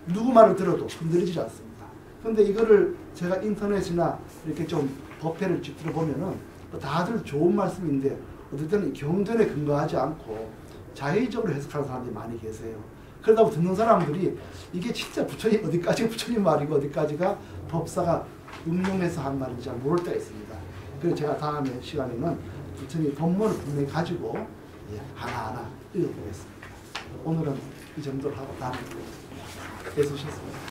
누구 말을 들어도 흔들리질 않습니다. 근데 이거를 제가 인터넷이나 이렇게 좀 법회를 직접 보면은 다들 좋은 말씀인데 어떨 때는 경전에 근거하지 않고 자의적으로 해석하는 사람들이 많이 계세요. 그러다 보면 듣는 사람들이 이게 진짜 부처님 어디까지가 부처님 말이고 어디까지가 법사가 응용해서 한 말인지 잘 모를 때가 있습니다. 그래서 제가 다음에 시간에는 부처님 법문을 분명히 가지고 하나하나 읽어보겠습니다. 오늘은 이 정도로 하고 다음에 또 뵙겠습니다.